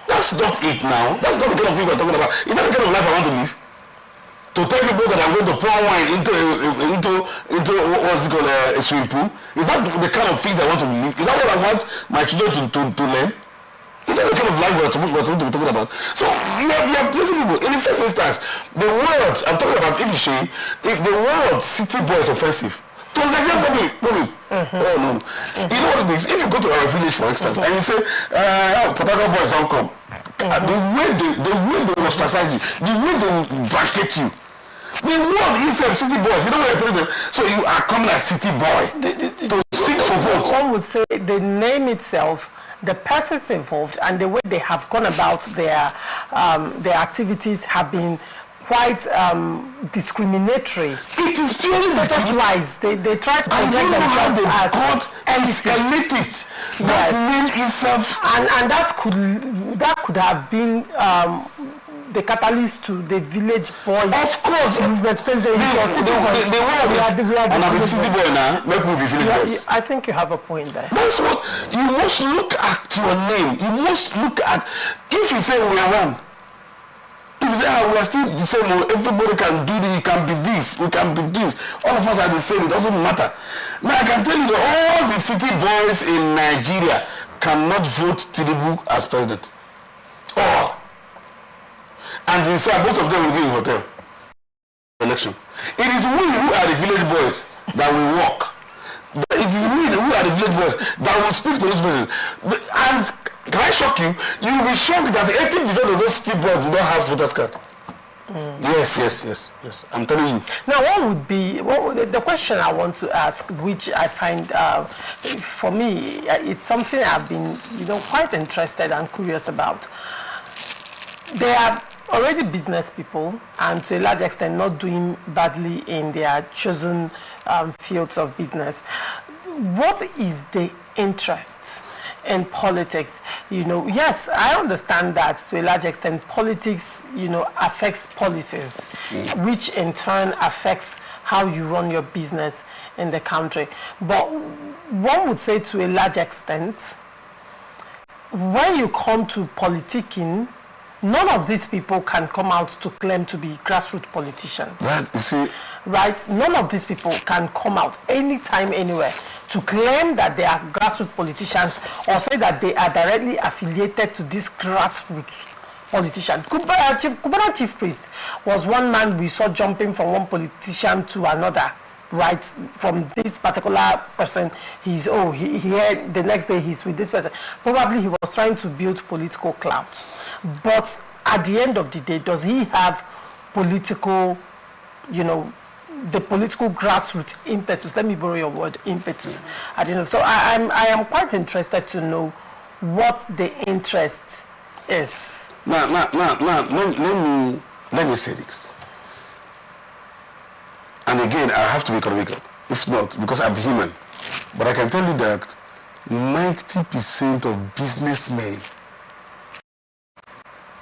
S11: That's not it now. That's not the kind of thing we're talking about. Is that the kind of life I want to live? To tell people that I'm going to pour wine into what's it called, a swimming pool? Is that the kind of things I want to live? Is that what I want my children to learn? Is that the kind of life we're talking about? So you are placing people. In the first instance, the word I'm talking about, if the word city boy is offensive, to the Nigerian public. Oh no. You know what it is? If you go to our village, for instance, and you say, Potato boys don't come, the way they ostracize you, the way they bracket you, the word inside city boys, you know what I tell them? So you are coming as city boy to seek for votes.
S5: One would say the name itself, the persons involved, and the way they have gone about their activities have been quite discriminatory.
S11: It is purely
S5: status-wise. They try to project themselves as
S11: elitist. That name itself,
S5: and that could have been the catalyst to the village boys.
S11: Of course,
S5: movement. I think you have a point there.
S11: That's what you must look at your name. You must look at. If you say we are one, if you say we are still the same, everybody can do this. You can be this. We can be this. All of us are the same. It doesn't matter. Now I can tell you that all the city boys in Nigeria cannot vote Tinubu as president. All. And so most of them will be in hotel election. It is we who are the village boys that will walk. It is we who are the village boys that will speak to those persons. And can I shock you? You will be shocked that 80% of those city boys do not have voters card. Yes. I'm telling you.
S5: Now, the question I want to ask, which I find, for me, it's something I've been, quite interested and curious about. They are already business people, and to a large extent not doing badly in their chosen fields of business. What is the interest in politics? Yes, I understand that to a large extent politics, affects policies, which in turn affects how you run your business in the country. But one would say to a large extent, when you come to politicking, none of these people can come out to claim to be grassroots politicians. Right? None of these people can come out anytime, anywhere to claim that they are grassroots politicians or say that they are directly affiliated to this grassroots politician. Cubana Chief Priest was one man we saw jumping from one politician to another. Right, from this particular person, he heard the next day he's with this person. Probably he was trying to build political clout. But at the end of the day, does he have political, the political grassroots impetus? Let me borrow your word, impetus. I don't know. So I am quite interested to know what the interest is.
S11: Now, let me say this. And again, I have to be economical. If not, because I'm human. But I can tell you that 90% of businessmen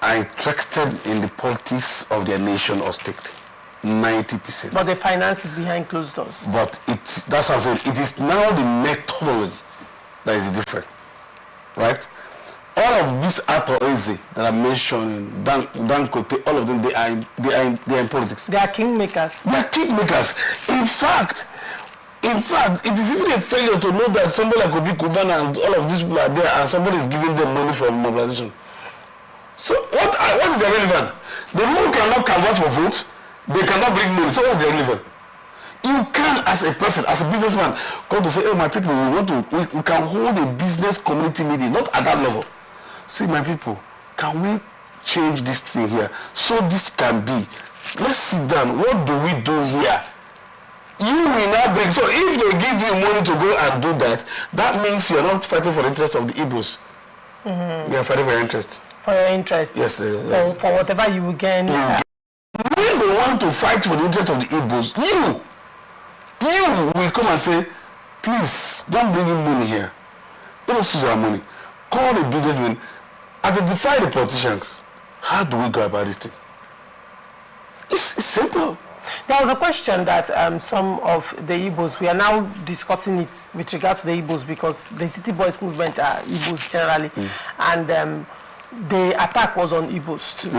S11: are interested in the politics of their nation or state. 90%.
S5: But they finance it behind closed doors.
S11: But that's what I'm saying. It is now the methodology that is different. Right? All of these Eze that I'm mentioning, Dankote, all of them, they are in politics.
S5: They are kingmakers.
S11: They are kingmakers. In fact, it is even a failure to know that somebody like Obi Kubana and all of these people are there and somebody is giving them money for mobilization. So what is the relevant? The people cannot canvass for votes, they cannot bring money. So what's the relevant? You can, as a person, as a businessman, come to say, oh, my people, we can hold a business community meeting, not at that level. See, my people, can we change this thing here so this can be? Let's sit down. What do we do here? You will not bring. So if they give you money to go and do that, that means you're not fighting for the interest of the Igbos. You're fighting for your interest.
S5: For your interest.
S11: Yes.
S5: For whatever you will gain.
S11: When they want to fight for the interest of the Igbos, you will come and say, please don't bring in money here. Don't use our money. Call the businessmen. Identify the politicians. How do we go about this thing? It's simple.
S5: There was a question that some of the Igbos, we are now discussing it with regards to the Igbos because the City Boys movement are Igbos generally, and the attack was on Igbos too.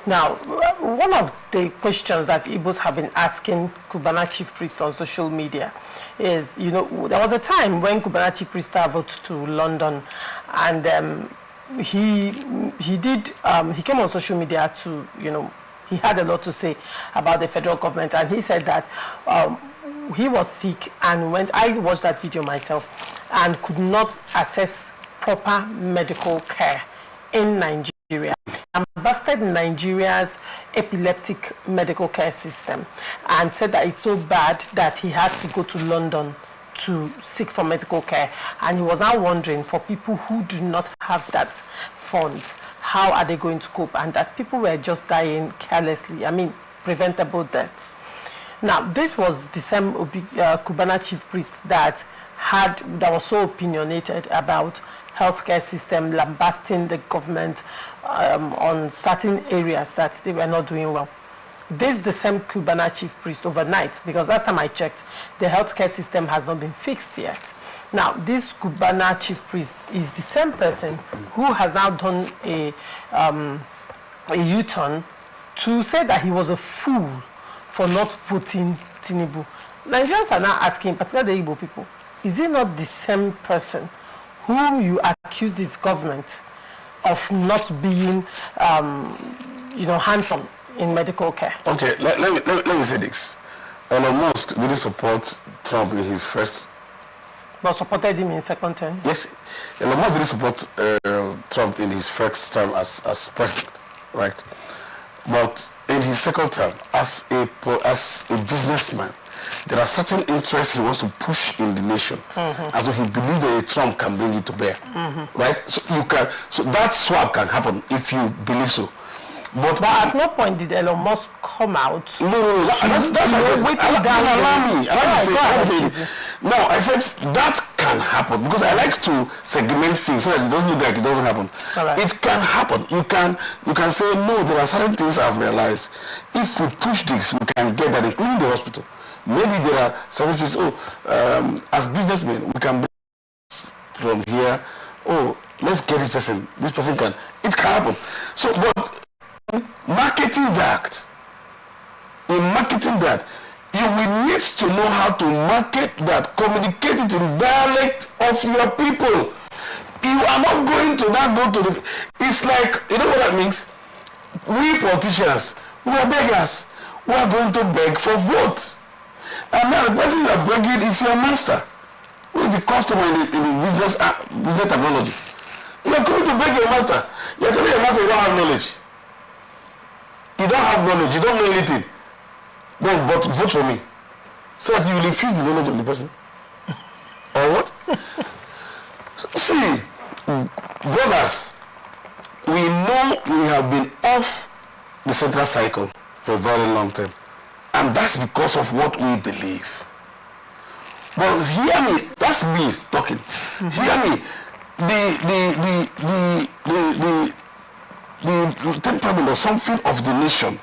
S5: Now, one of the questions that Igbos have been asking Cubana Chief Priest on social media is, there was a time when Cubana Chief Priest traveled to London, and he came on social media to, he had a lot to say about the federal government, and he said that he was sick and I watched that video myself and could not access proper medical care in Nigeria. Busted Nigeria's epileptic medical care system and said that it's so bad that he has to go to London to seek for medical care, and he was now wondering, for people who do not have that fund, how are they going to cope, and that people were just dying carelessly, preventable deaths. Now, this was the same Cubana Chief Priest that was so opinionated about healthcare system, lambasting the government on certain areas that they were not doing well. This is the same Cubana Chief Priest overnight, because last time I checked, the healthcare system has not been fixed yet. Now, this Cubana Chief Priest is the same person who has now done a U-turn to say that he was a fool for not voting Tinubu. Nigerians are now asking, particularly the Igbo people, is it not the same person whom you accuse this government of not being, handsome in medical care?
S11: Okay, let me say this. Elon Musk didn't support Trump in his first.
S5: But supported him in second term?
S11: Yes, Elon Musk didn't support Trump in his first term as president, right? But in his second term, as a businessman, there are certain interests he wants to push in the nation, and so he believes that a Trump can bring it to bear, right? So that swap can happen if you believe so. But
S5: at no point did Elon Musk come out.
S11: No. That's allow me. Now, I said that can happen because I like to segment things so that it doesn't look like it doesn't happen.
S5: Right.
S11: It can happen. You can say, no, there are certain things I've realized. If we push this, we can get that, including the hospital. Maybe there are certain things, as businessmen, we can bring from here, let's get this person can. It can happen. So, but marketing that, you will need to know how to market that, communicate it in dialect of your people. You are not going to now go to the, it's like, you know what that means? We politicians, we are beggars. We are going to beg for vote. And now the person you are begging is your master, who is the customer in the business technology. You are going to beg your master. You are telling your master you don't have knowledge. You don't have knowledge, you don't know anything. Then but vote for me. So that you will infuse the knowledge of the person. Or what? See, brothers, we know we have been off the central cycle for a very long time. And that's because of what we believe. But hear me, that's me talking. Hear me. The temperament or something of the nation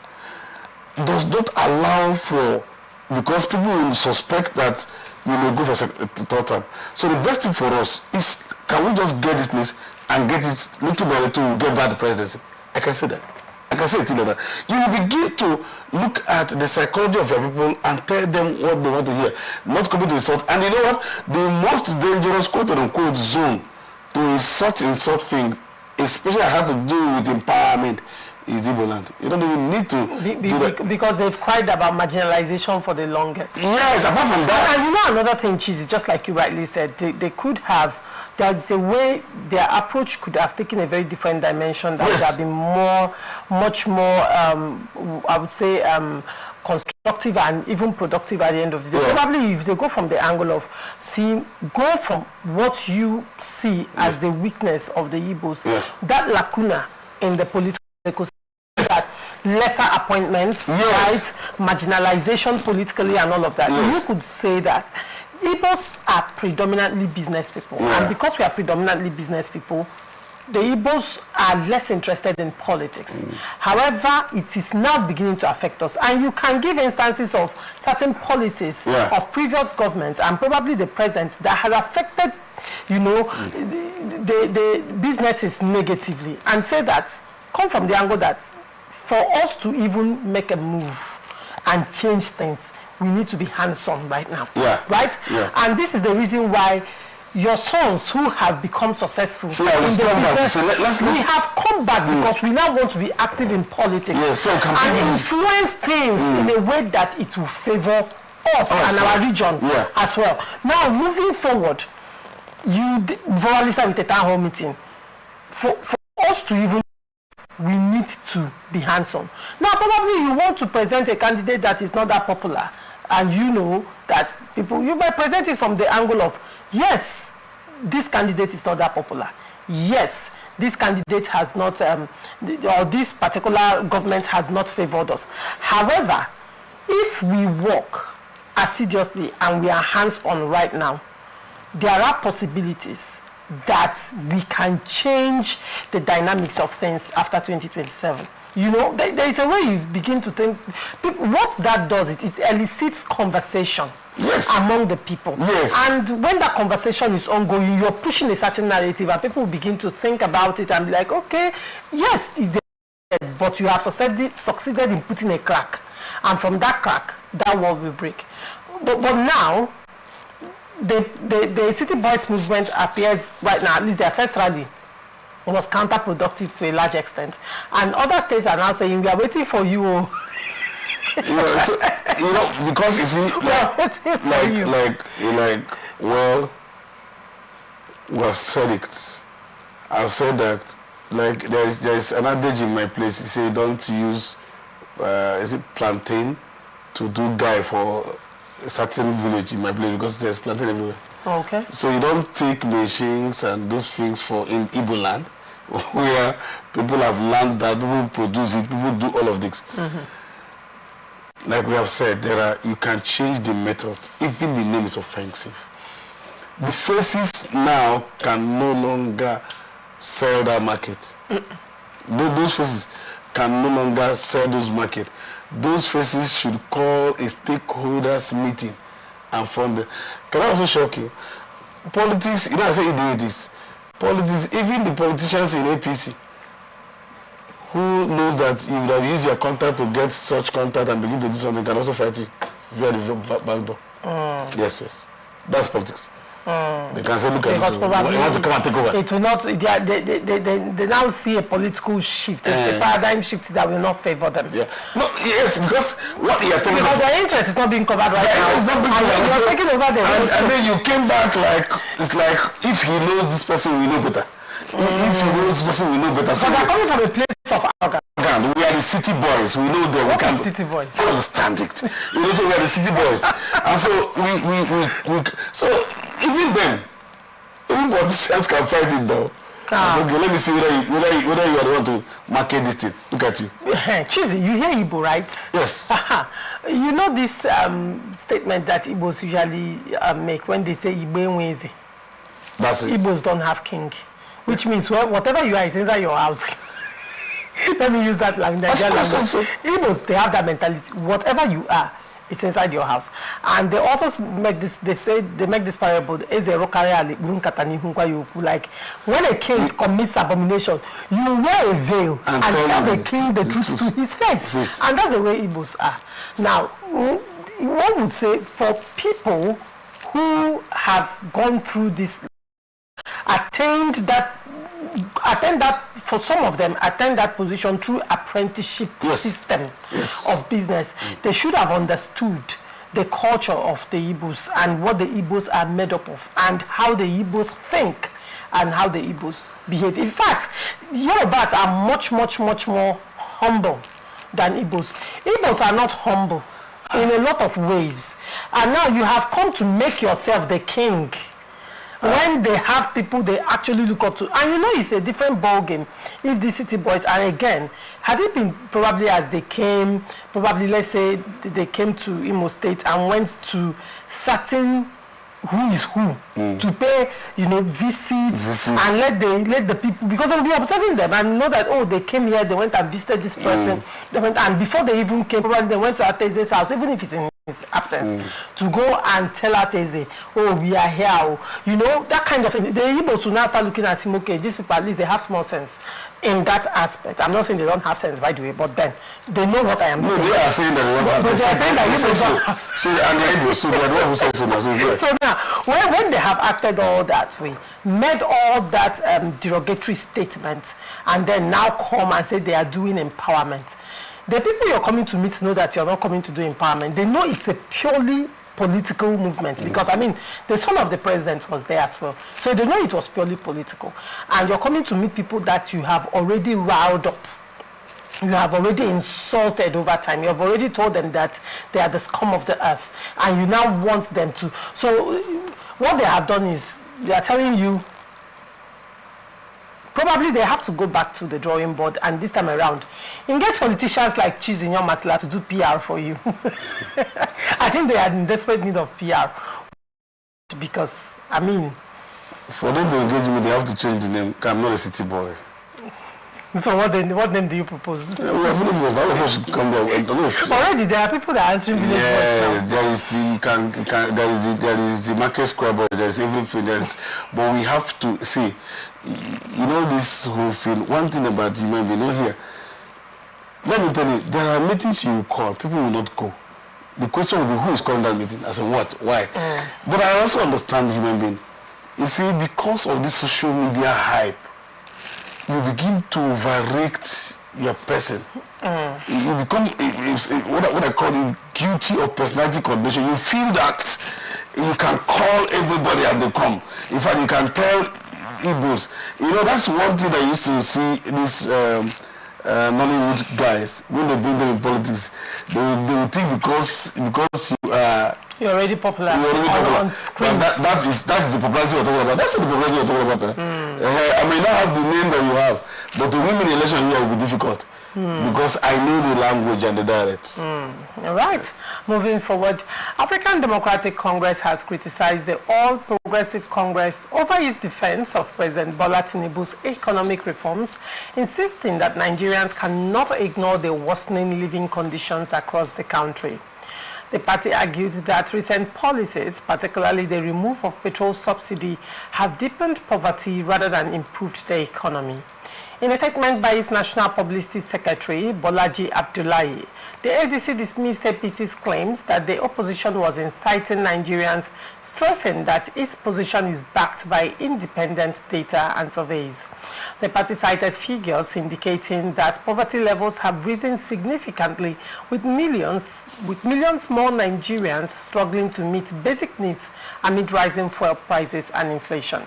S11: does not allow for, because people will suspect that you may go for a third term. So the best thing for us is, can we just get this place and get it little by little, get back the presidency? I can say that. I can say it like that. You will begin to look at the psychology of your people and tell them what they want to hear, not commit to insult. And you know what? The most dangerous quote-unquote zone to insult thing, especially has to do with empowerment, is Igbo land. You don't even need to do that. Because
S5: they've cried about marginalization for the longest.
S11: Yes, apart from that.
S5: And you know another thing, Chizzy, just like you rightly said, they could have, there's a way their approach could have taken a very different dimension that would have been much more, I would say, constructive and even productive at the end of the day. Probably if they go from the angle of go from what you see as the weakness of the Igbos, that lacuna in the political ecosystem, that lesser appointments, right, marginalization politically and all of that, you could say that Igbos are predominantly business people, and because we are predominantly business people, the Igbos are less interested in politics. However, it is now beginning to affect us, and you can give instances of certain policies of previous governments and probably the present that has affected, you know, the businesses negatively, and say that, come from the angle that for us to even make a move and change things, we need to be hands-on right now, right? And this is the reason why your sons who have become successful in the business, we have come back because we now want to be active in politics and influence things in a way that it will favor us and our region as well. Now, moving forward, you probably start with a town hall meeting. For us to even, we need to be hands-on. Now, probably you want to present a candidate that is not that popular, and you know that people, you might present it from the angle of, yes, this candidate is not that popular. Yes, this candidate has not, or this particular government has not favored us. However, if we work assiduously and we are hands-on right now, there are possibilities that we can change the dynamics of things after 2027. You know, there is a way you begin to think. What that does, it elicits conversation among the people. And when that conversation is ongoing, you're pushing a certain narrative, and people begin to think about it and be like, okay, yes, but you have succeeded in putting a crack. And from that crack, that wall will break. But now, the City Boys movement appears right now, at least their first rally was counterproductive to a large extent, and other states are now saying we are waiting for you.
S11: Because you see, well, we have said it. I've said that, like, there is an adage in my place. You say, don't use is it plantain to do guy for a certain village in my place because there's plantain everywhere.
S5: Okay.
S11: So you don't take machines and those things for in Igbo land where people have land that people produce it, people do all of this. Like we have said, you can change the method, even the name is offensive. The faces now can no longer sell that market. Those faces can no longer sell those market. Those faces should call a stakeholders meeting and fund it. Can I also shock you? Politics, I say it did this. Politics, even the politicians in APC who knows that you would have used your contact to get such contact and begin to do something can also fight you via the back door. Yes. That's politics. They can say, look at this, they want to come and take over.
S5: It will not, they now see a political shift, a paradigm shift that will not favor them.
S11: Yeah. No, yes, because what you are talking about.
S5: Because their interest is not being covered right now.
S11: It's not being covered.
S5: You are taking over the
S11: and then you came back like, it's like, if he knows this person, we know better. If he knows this person, we know better. So
S5: they're coming from a place of arrogance.
S11: We are the city boys. We know them.
S5: What is city boys?
S11: I understand it. So we are the city boys. And so we so even then, even politicians can fight it though. Okay, let me see whether you are the one to market this thing. Look at you.
S5: Chizzy, you hear Igbo, right?
S11: Yes.
S5: You know this statement that Igbos usually make when they say Igbo Nweze.
S11: That's it.
S5: Igbos don't have king, which means whatever you are is inside your house. Let me use that language. Igbos, they have that mentality. Whatever you are, it's inside your house. And they also make this, they make this parable, like when a king commits abomination, you wear a veil and tell the king the truth to his face. And that's the way Igbos are. Now, one would say for people who have gone through this, attend that, for some of them, attend that position through apprenticeship system of business. They should have understood the culture of the Igbos and what the Igbos are made up of and how the Igbos think and how the Igbos behave. In fact, Yorubas are much more humble than Igbos. Igbos are not humble in a lot of ways. And now you have come to make yourself the king. When they have people they actually look up to, and you know it's a different ball game if the city boys, and again, had it been probably as they came, probably let's say they came to Imo State and went to certain who is who to pay, visits and let the people, because they'll be observing them and know that, oh, they came here, they went and visited this person, they went, and before they even came, probably they went to Ateze's house, even if it's in his absence, to go and tell Ateze, oh, we are here, that kind of thing. The Igbos will now start looking at him, okay, these people at least they have small sense in that aspect. I'm not saying they don't have sense, by the way, but then they know what I am saying.
S11: No, they are saying that they don't have sense. But they are saying that Igbos don't have sense. So, and the Igbos, so they are the one who says so. So
S5: now, when they have acted all that way, made all that derogatory statement, and then now come and say they are doing empowerment, the people you're coming to meet know that you're not coming to do empowerment. They know it's a purely political movement because, the son of the president was there as well. So they know it was purely political. And you're coming to meet people that you have already riled up. You have already insulted over time. You have already told them that they are the scum of the earth. And you now want them to. So what they have done is they are telling you, probably they have to go back to the drawing board, and this time around, engage politicians like Chiz in your masla to do PR for you. I think they are in desperate need of PR because,
S11: for them to engage me, they have to change the name. I'm not a city boy.
S5: So what name do you propose?
S11: Already
S5: there are people that are answering village boys now.
S11: There is the market square board, there is everything, but we have to see, this whole thing. One thing about human being, here. Let me tell you, there are meetings you call, people will not go. The question will be who is calling that meeting? I said, what? Why? But I also understand human being. You see, because of this social media hype, you begin to overrate your person. You become what I call you guilty of personality coordination. You feel that you can call everybody and they come. In fact, you can tell Igbos. That's one thing I used to see this Nollywood guys, when they bring them in politics, they will think because you are
S5: you're already popular. On screen.
S11: That is the popularity we're talking about. That's the popularity we're talking about. I may not have the name that you have, but to win an election here will be difficult. Because I know the language and the dialects.
S5: All right. Moving forward, African Democratic Congress has criticized the All Progressive Congress over its defense of President Bola Tinubu's economic reforms, insisting that Nigerians cannot ignore the worsening living conditions across the country. The party argued that recent policies, particularly the removal of petrol subsidy, have deepened poverty rather than improved the economy. In a statement by its National Publicity Secretary, Bolaji Abdullahi, the ADC dismissed APC's claims that the opposition was inciting Nigerians, stressing that its position is backed by independent data and surveys. The party cited figures indicating that poverty levels have risen significantly, with millions more Nigerians struggling to meet basic needs amid rising fuel prices and inflation.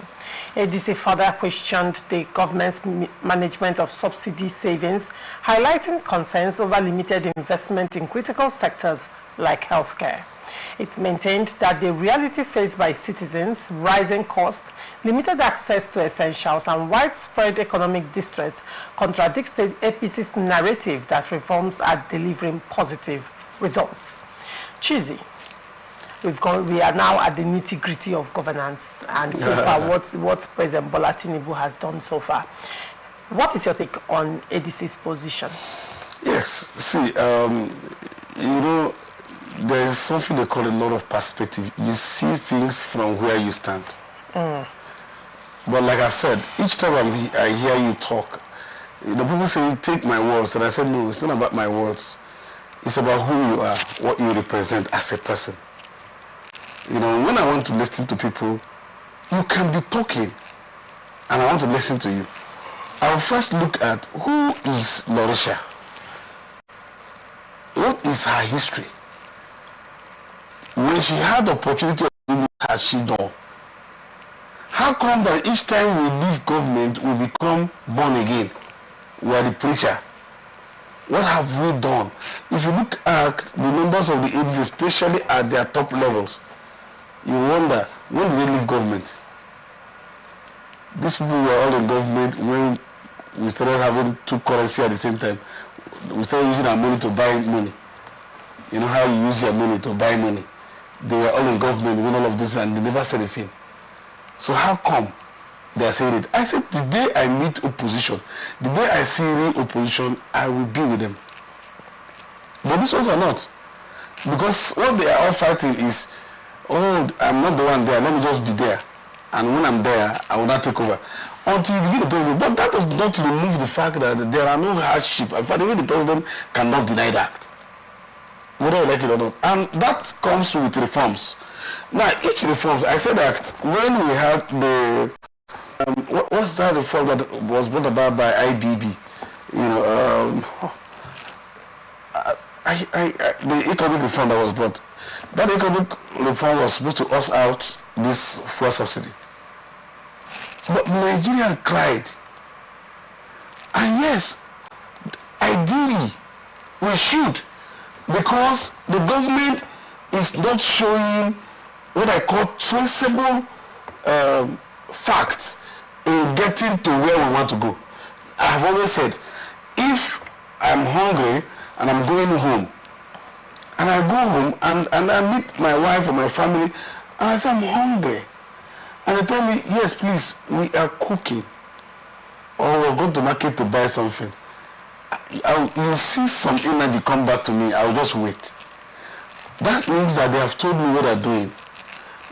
S5: ADC further questioned the government's management of subsidy savings, highlighting concerns over limited investment in critical sectors like healthcare. It maintained that the reality faced by citizens, rising costs, limited access to essentials, and widespread economic distress contradicts the APC's narrative that reforms are delivering positive results. Chizzy, we are now at the nitty-gritty of governance, and so far what President Bola Tinubu has done so far. What is your take on ADC's position?
S11: Yes, see, there is something they call a lot of perspective. You see things from where you stand. But like I've said, each time I hear you talk, people say, take my words, and I said, no, it's not about my words. It's about who you are, what you represent as a person. When I want to listen to people, you can be talking, and I want to listen to you. I'll first look at who is Lorisha. What is her history? When she had the opportunity of doing it, has she done? How come that each time we leave government, we become born again? We are the preacher. What have we done? If you look at the members of the ADC, especially at their top levels, you wonder, when did they leave government? These people were all in government when we started having two currency at the same time. We started using our money to buy money. You know how you use your money to buy money. They were all in government when all of this, and they never said a thing. So how come they are saying it? I said, the day I meet opposition, the day I see real opposition, I will be with them. But these ones are not. Because what they are all fighting is, oh, I'm not the one there, let me just be there. And when I'm there, I will not take over. Until you begin to tell me, but that does not remove the fact that there are no hardship. In fact, even the president cannot deny that, whether you like it or not. And that comes with reforms. Now, each reforms, I said that when we had the, what's that reform that was brought about by IBB? The economic reform that was brought. That economic reform was supposed to us out this fuel subsidy. But Nigeria cried. And yes, ideally, we should, because the government is not showing what I call traceable facts in getting to where we want to go. I have always said, if I'm hungry and I'm going home, and I go home and I meet my wife or my family, and I say, I'm hungry. And they tell me, yes, please, we are cooking. Or we're going to market to buy something. You'll see some energy come back to me, I'll just wait. That means that they have told me what they're doing.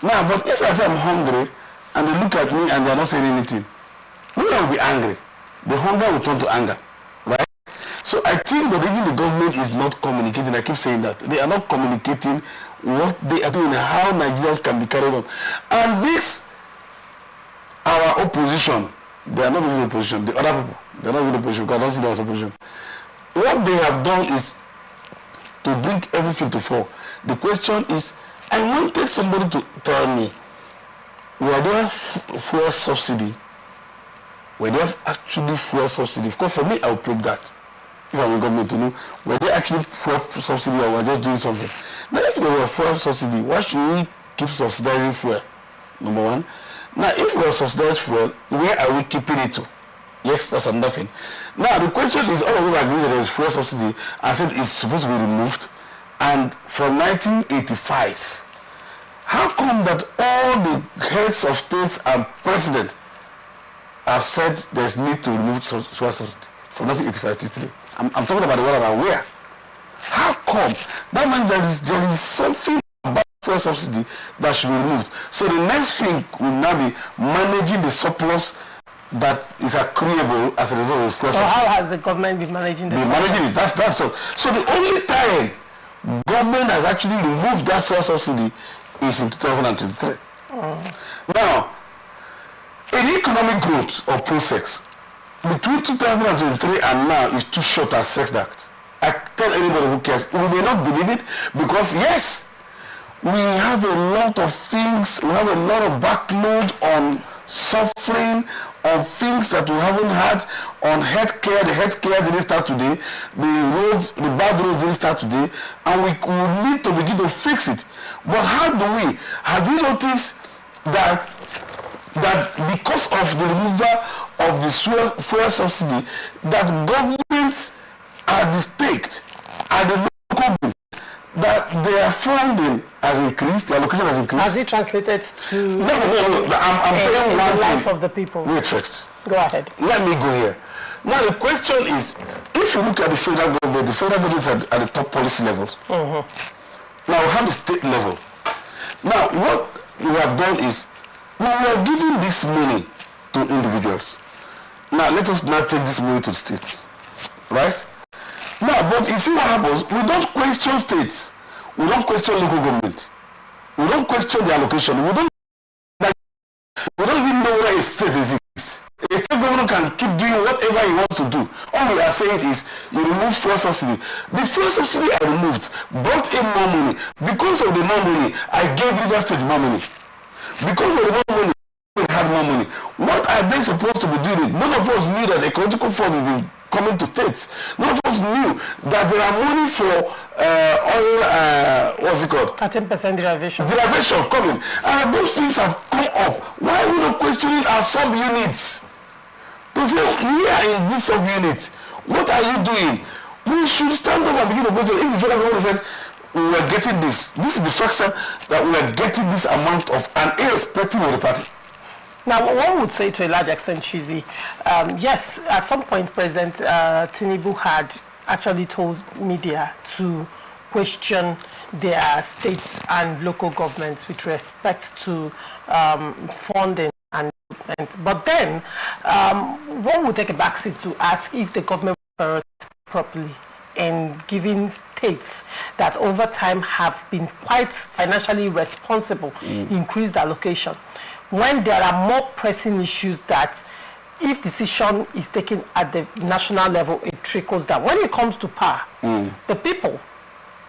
S11: Now, but if I say I'm hungry, and they look at me and they're not saying anything, maybe I'll be angry. The hunger will turn to anger, right? So I think that even the government is not communicating. I keep saying that. They are not communicating what they are doing, how Nigerians can be carried on. And this, our opposition, they are not even opposition, the other people, they are not even opposition, because I don't see them as opposition. What they have done is to bring everything to fall. The question is, I wanted somebody to tell me, were there fuel subsidy? Were there actually fuel subsidy? Because for me, I will probe that. if I'm in government to know, were they actually fuel subsidy or were they just doing something? Now, if they were fuel subsidy, why should we keep subsidizing fuel? Number one. Now, if we are subsidizing fuel, where are we keeping it to? Yes, that's another thing. Now, the question is, all of them agree that there is fuel subsidy and said it's supposed to be removed. And from 1985, how come that all the heads of states and president have said there's need to remove fuel subsidy from 1985 to today? I'm talking about the one I'm aware. How come? That means there is something about fuel subsidy that should be removed. So the next thing will now be managing the surplus that is accruable as a result of fuel subsidy.
S5: So how has the government been managing this?
S11: Managing it. That's all. So the only time government has actually removed that fuel subsidy is in 2023. Now, in economic growth or process between 2023 and now is too short as sex act. I tell anybody who cares, we may not believe it because yes, we have a lot of things, we have a lot of backload on suffering, on things that we haven't had, on healthcare. The healthcare didn't start today, the roads, the bad roads didn't start today, and we need to begin to fix it. But how do we? Have you noticed that because of the removal of the fuel subsidy, that governments at the state, at the local government, that their funding has increased, the allocation has increased?
S5: Has it translated to
S11: No. I'm saying
S5: the lives of the people?
S11: Wait first.
S5: Go ahead.
S11: Let me go here. Now the question is, if you look at the federal government is at the top policy levels. Now we have the state level. Now what we have done is, we are giving this money to individuals. Now let us now take this money to the states. Right? Now, but you see what happens? We don't question states. We don't question local government. We don't question the allocation. We don't even know where a state is. A state government can keep doing whatever he wants to do. All we are saying is, you remove fuel subsidy. The fuel subsidy I removed brought in more money. Because of the more money, I gave River State more money. Because of the more money, we had more money. What are they supposed to be doing? None of us knew that the ecological fund has been coming to states. None of us knew that there are money for what's it called?
S5: 13% derivation.
S11: Derivation coming. And those things have come up. Why are we not questioning our sub-units? To say, here in this sub-unit, what are you doing? We should stand up and begin to question. If the federal government said, we are getting this. This is the first time that we are getting this amount of, and irrespective of the party.
S5: Now, one would say to a large extent, Chizzy, yes, at some point, President Tinubu had actually told media to question their states and local governments with respect to funding and development. But then, one would take a backseat to ask if the government prioritized properly in giving states that over time have been quite financially responsible increased allocation, when there are more pressing issues that if decision is taken at the national level, it trickles down. When it comes to power, the people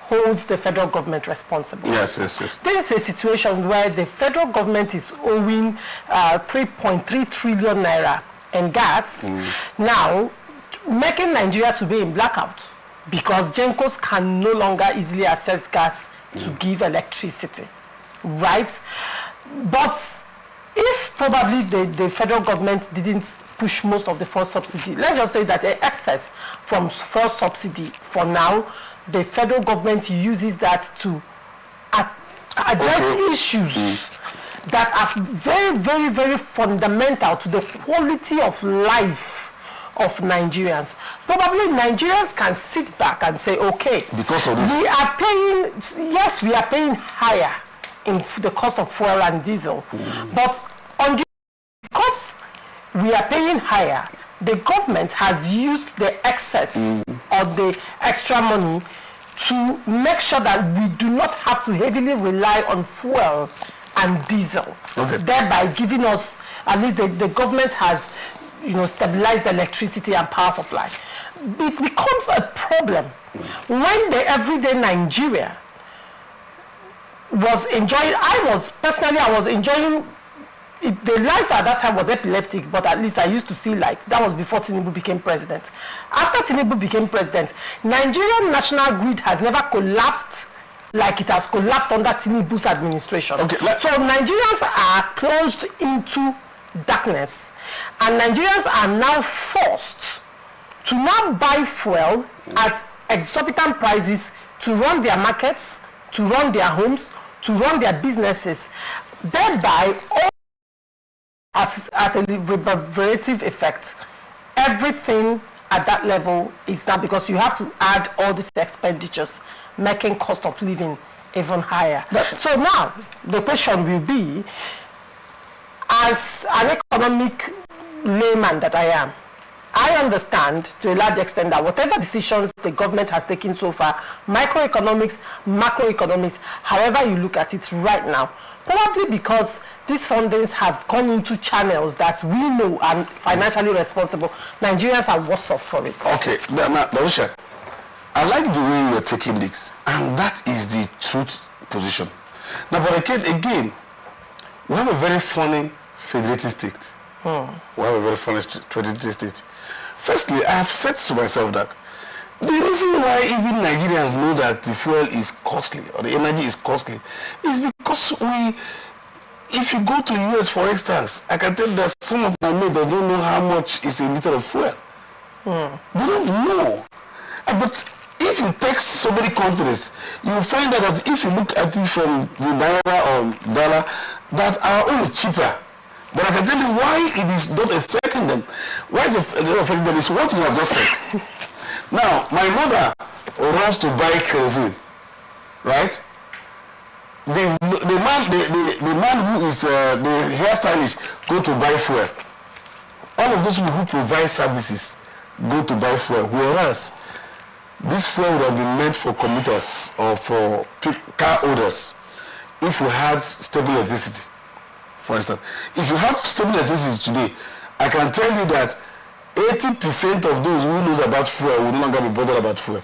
S5: holds the federal government responsible.
S11: Yes.
S5: This is a situation where the federal government is owing 3.3 trillion naira in gas, now making Nigeria to be in blackout because Gencos can no longer easily access gas to give electricity, right? But if probably the federal government didn't push most of the fuel subsidy, let's just say that the excess from fuel subsidy for now, the federal government uses that to address issues that are very, very, very fundamental to the quality of life of Nigerians. Probably Nigerians can sit back and say, okay,
S11: because of this,
S5: we are paying, yes, we are paying higher in the cost of fuel and diesel, but because we are paying higher, the government has used the excess or the extra money to make sure that we do not have to heavily rely on fuel and diesel, thereby giving us, at least the government has, stabilized the electricity and power supply. It becomes a problem when the everyday Nigeria was enjoying, I was enjoying the light at that time was epileptic, but at least I used to see light. That was before Tinubu became president. After Tinubu became president, Nigerian national grid has never collapsed like it has collapsed under Tinubu's administration. Okay, so Nigerians are plunged into darkness, and Nigerians are now forced to now buy fuel at exorbitant prices to run their markets, to run their homes, to run their businesses, thereby as a reverberative effect, everything at that level is now, because you have to add all these expenditures, making cost of living even higher. So now the question will be, as an economic layman that I am, I understand to a large extent that whatever decisions the government has taken so far, microeconomics, macroeconomics, however you look at it right now, probably because these fundings have gone into channels that we know are financially responsible, Nigerians are worse off for it. Okay, now, Darusha, I like the way you're taking this, and that is the truth position. Now, but again, we have a very funny federated state. We have a very funny federated state. Firstly, I have said to myself that the reason why even Nigerians know that the fuel is costly or the energy is costly is because if you go to the US, for instance, I can tell you that some of my mates don't know how much is a liter of fuel. They don't know. But if you text so many countries, you will find out that if you look at it from the naira or dollar, that our own is cheaper. But I can tell you why it is not affecting them. Why is it not affecting them? Is what you have just said. Now, my mother runs to buy kerosene, right? The man who is the hairstylist go to buy fuel. All of those people who provide services go to buy fuel. Whereas this fuel would have been meant for commuters or for car owners if we had stable electricity. For instance, if you have stable electricity today, I can tell you that 80% of those who knows about fuel will no longer be bothered about fuel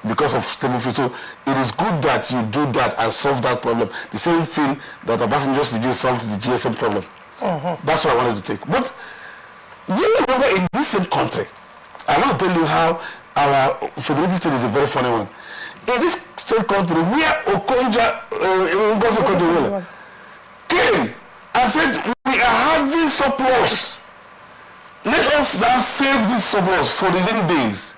S5: because of stable fuel. So it is good that you do that and solve that problem. The same thing that Obasanjo's solved the GSM problem. That's what I wanted to take. But you remember in this same country, I want to tell you how our federated state is a very funny one. In this state country, where Okonja came and said, we are having surplus. Let us now save this surplus for the living days.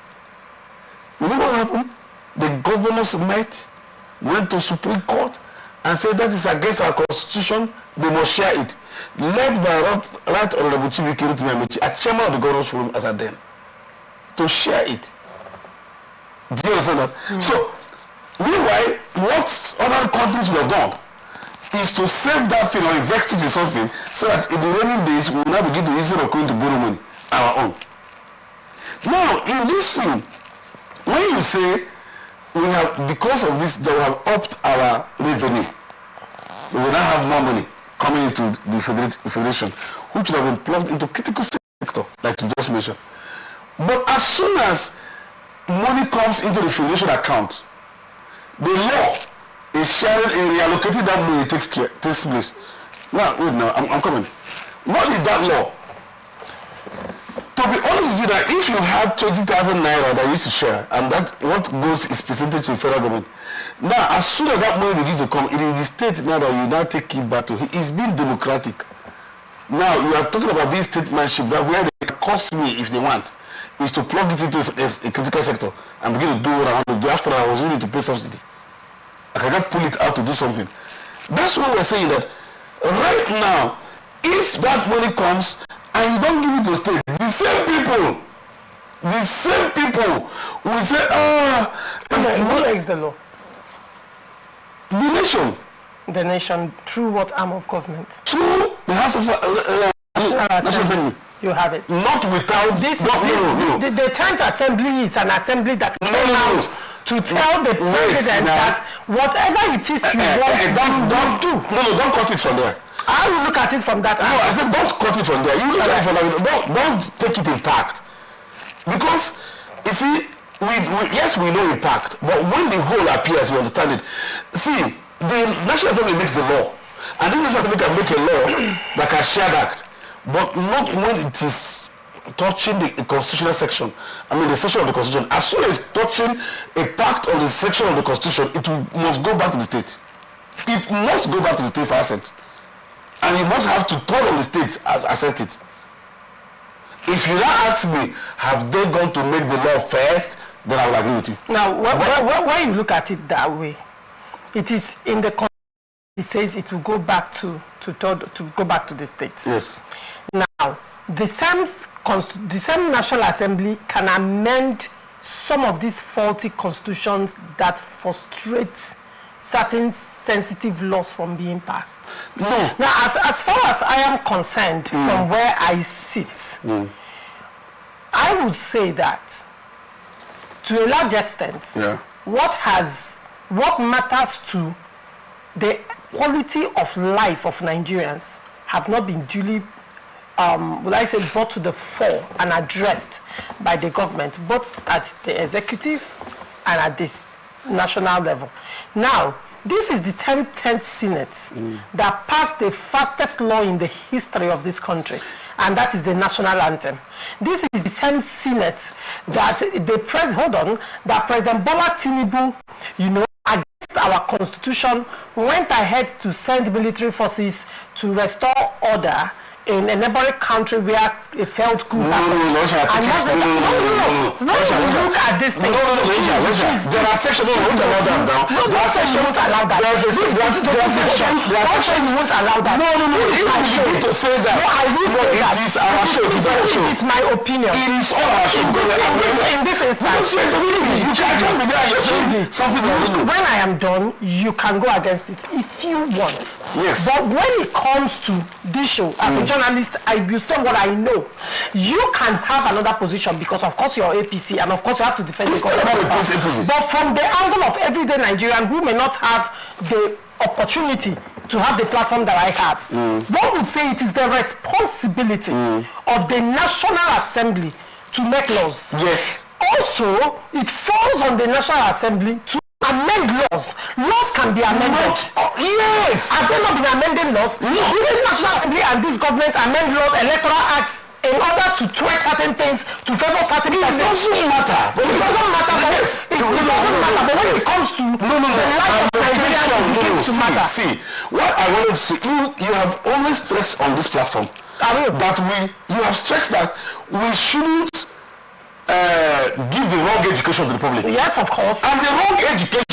S5: You know what happened? The governors met, went to Supreme Court, and said that is against our constitution, they must share it. Led by Right Honorable Chibike Rutimi, a chairman of the governors forum as at then, to share it. Do you understand that? So, meanwhile, what other countries would have done is to save that thing or invest it in something so that in the raining days we will now begin to use it or going to borrow money, our own. Now, in this thing, when you say we have, because of this, they have upped our revenue, we will now have more money coming into the federation, which would have been plugged into critical sector, like you just mentioned. But as soon as money comes into the federation account, the law is sharing and reallocating that money takes place. Now, wait now, I'm coming. What is that law? To be honest with you, that if you have 20,000 naira that you used to share, and that what goes is presented to the federal government. Now, as soon as that money begins to come, it is the state now that you now take it back to. It's being democratic. Now, you are talking about this statesmanship that where they can cost me if they want, is to plug it into a critical sector and begin to do what I want to do. After I was willing to pay subsidy, I cannot pull it out to do something. That's why we're saying that right now, if that money comes and you don't give it to the state, the same people will say, who makes the law? The nation. The nation, through what arm of government? Through the House of National Assembly. You have it. Not without this. No. The 10th Assembly is an assembly that came out to tell the president that whatever it is you want, don't do. Don't cut it from there. I will look at it from that. No, I said don't cut it from there. You look at it from there. Don't take it impact. Because, you see, yes, we know impact, but when the whole appears, you understand it. See, the National Assembly makes the law.
S11: And this National Assembly can make a law that can share that, but not when it is touching the constitutional section. I mean the section of the constitution. As soon as touching a part of the section of the constitution, must go back to the state. It must go back to the state for assent. And you must have to turn on the state as assent it. If you now ask me, have they gone to make the law first, then I will agree with you.
S5: Now, when you look at it that way, it is in the constitution. It says it will go back to go back to the state.
S11: Yes.
S5: Now, the same National Assembly can amend some of these faulty constitutions that frustrate certain sensitive laws from being passed.
S11: No.
S5: Now, as far as I am concerned, from where I sit, I would say that to a large extent, what matters to the quality of life of Nigerians have not been duly, would I say, brought to the fore and addressed by the government, both at the executive and at this national level. Now, this is the 10th Senate that passed the fastest law in the history of this country, and that is the national anthem. This is the 10th Senate that that President Bola Tinubu, against our constitution, went ahead to send military forces to restore order in a neighboring country where it felt good.
S11: Look
S5: at this thing.
S11: There are sections that won't allow that now. There are sections won't allow that. There are sections won't allow that. No. You need to say that. No, I will say that. It is our show. It is my opinion. It is all our show. In this instance, you can't be there. You're saying something. When I am done, you can go against it if you want. Yes. But when it comes to this show, as a journalist, I will say what I know. You can have another position because, of course, you're APC, and of course, you have to defend the government. But from the angle of everyday Nigerian who may not have the opportunity to have the platform that I have, one would say it is the responsibility of the National Assembly to make laws. Yes. Also, it falls on the National Assembly to amend laws. Laws can be amended. Yes. Have they not been amending laws? No. The National Assembly and this government amend laws, electoral acts, in order to tweak certain things to favor certain things. It doesn't matter. It doesn't matter. It doesn't matter. But when it comes to the life of Nigeria, it begins to matter. See, what I wanted to say, you have always stressed on this platform that you have stressed that we shouldn't give the wrong education to the public.
S5: Yes, of course.
S11: And the wrong education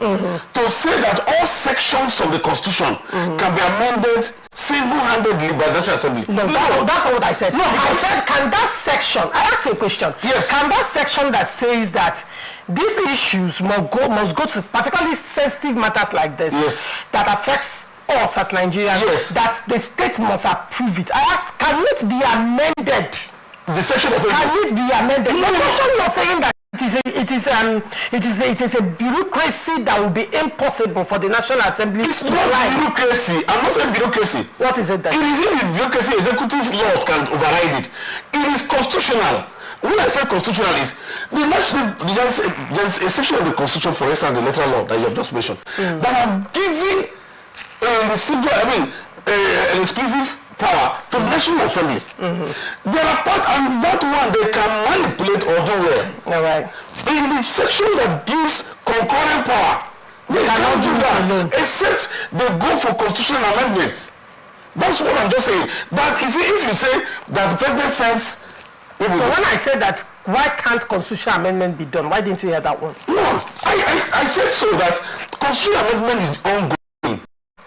S11: to say that all sections of the constitution can be amended single-handedly by the National Assembly.
S5: No, that's not what I said. No, I said, can that section, I asked you a question. Yes. Can that section that says that these issues must go to particularly sensitive matters like this, that affects us as Nigerians, that the state must approve it? I asked, can it be amended?
S11: The section can
S5: it be amended? The section you're saying that it is a bureaucracy that will be impossible for the National Assembly.
S11: It's not bureaucracy. I'm not saying bureaucracy.
S5: What is it then?
S11: It is in the bureaucracy. Executive laws can override it. It is constitutional. When I say constitutional, is there's a section of the constitution, for instance, the electoral law that you have just mentioned, that has given an exclusive power to the National Assembly. There are parts, and that one they can manipulate or do well.
S5: All right.
S11: In the section that gives concurrent power, they cannot do that except they go for constitutional amendment. That's what I'm just saying. That is, if you say that the president sends.
S5: So when I said that, why can't constitutional amendment be done? Why didn't you hear that one?
S11: No, I said so that constitutional amendment is ongoing.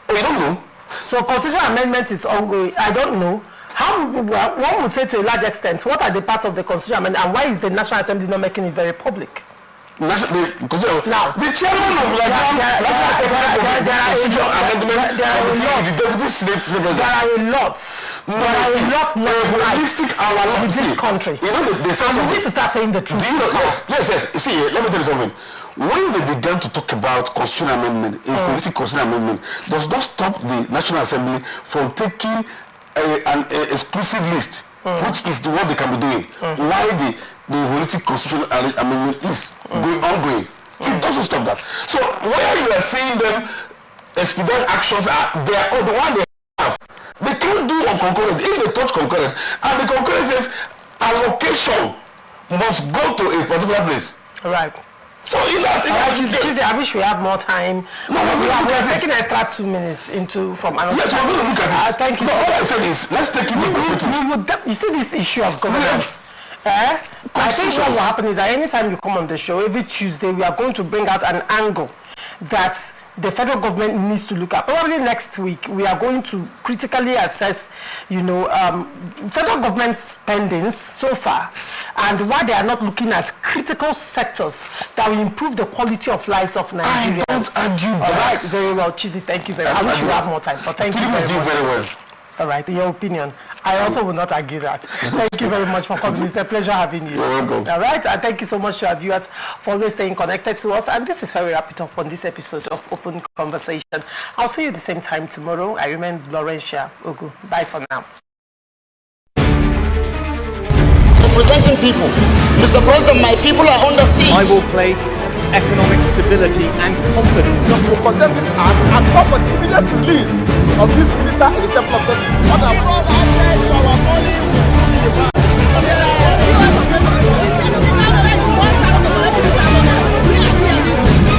S11: Oh, you don't know?
S5: So constitutional amendment is ongoing. I don't know. One would say to a large extent, what are the parts of the constitutional amendment, and why is the National Assembly not making it very public?
S11: Now, the chairman of there are
S5: a lot.
S11: Realistic
S5: in this country.
S11: You know,
S5: we need to start saying the truth.
S11: Yes. You see, let me tell you something. When they began to talk about constitutional amendment, political constitutional amendment, does not stop the National Assembly from taking an exclusive list, which is what they can be doing. Why the holistic constitutional amendment is ongoing. It doesn't stop that. So where you are seeing them expedient actions are they are the one they have. They can't do on concurrent. If they touch concurrent, and the concurrent says allocation must go to a particular place.
S5: Right.
S11: So I
S5: wish we had more time.
S11: No,
S5: we're taking extra 2 minutes from another.
S11: Yes, we're going to look at it.
S5: Thank you.
S11: No, all I said is let's take it.
S5: You see this issue of governance. I think what will happen is that anytime you come on the show, every Tuesday we are going to bring out an angle that the federal government needs to look at. Probably next week we are going to critically assess, federal government spendings so far, and why they are not looking at critical sectors that will improve the quality of lives of Nigerians.
S11: I don't argue that.
S5: All right, very well, Chizzy. Thank you very much. I wish you have more time, but thank you very much.
S11: Very well.
S5: All right, your opinion. I also will not argue that. Thank you very much for coming. It's a pleasure having you.
S11: You're welcome.
S5: All right, and thank you so much to our viewers for always staying connected to us. And this is where we wrap it up on this episode of Open Conversation. I'll see you at the same time tomorrow. I remain Laurentia Ogu. Bye for now.
S6: Representing people. Mr. President, my people are under siege.
S4: I will place economic stability and confidence.
S7: To condemn this act and call for the immediate release of this minister in the temple of justice.
S8: Access to our money.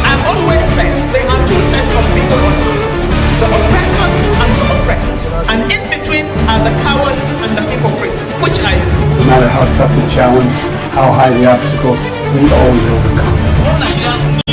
S1: I've always said there are two sets of people on earth, the oppressors and the oppressed. And in between are the cowards and the hypocrites. Which are you?
S2: No matter how tough the challenge, how high the obstacle, we always overcome.
S3: All Nigerians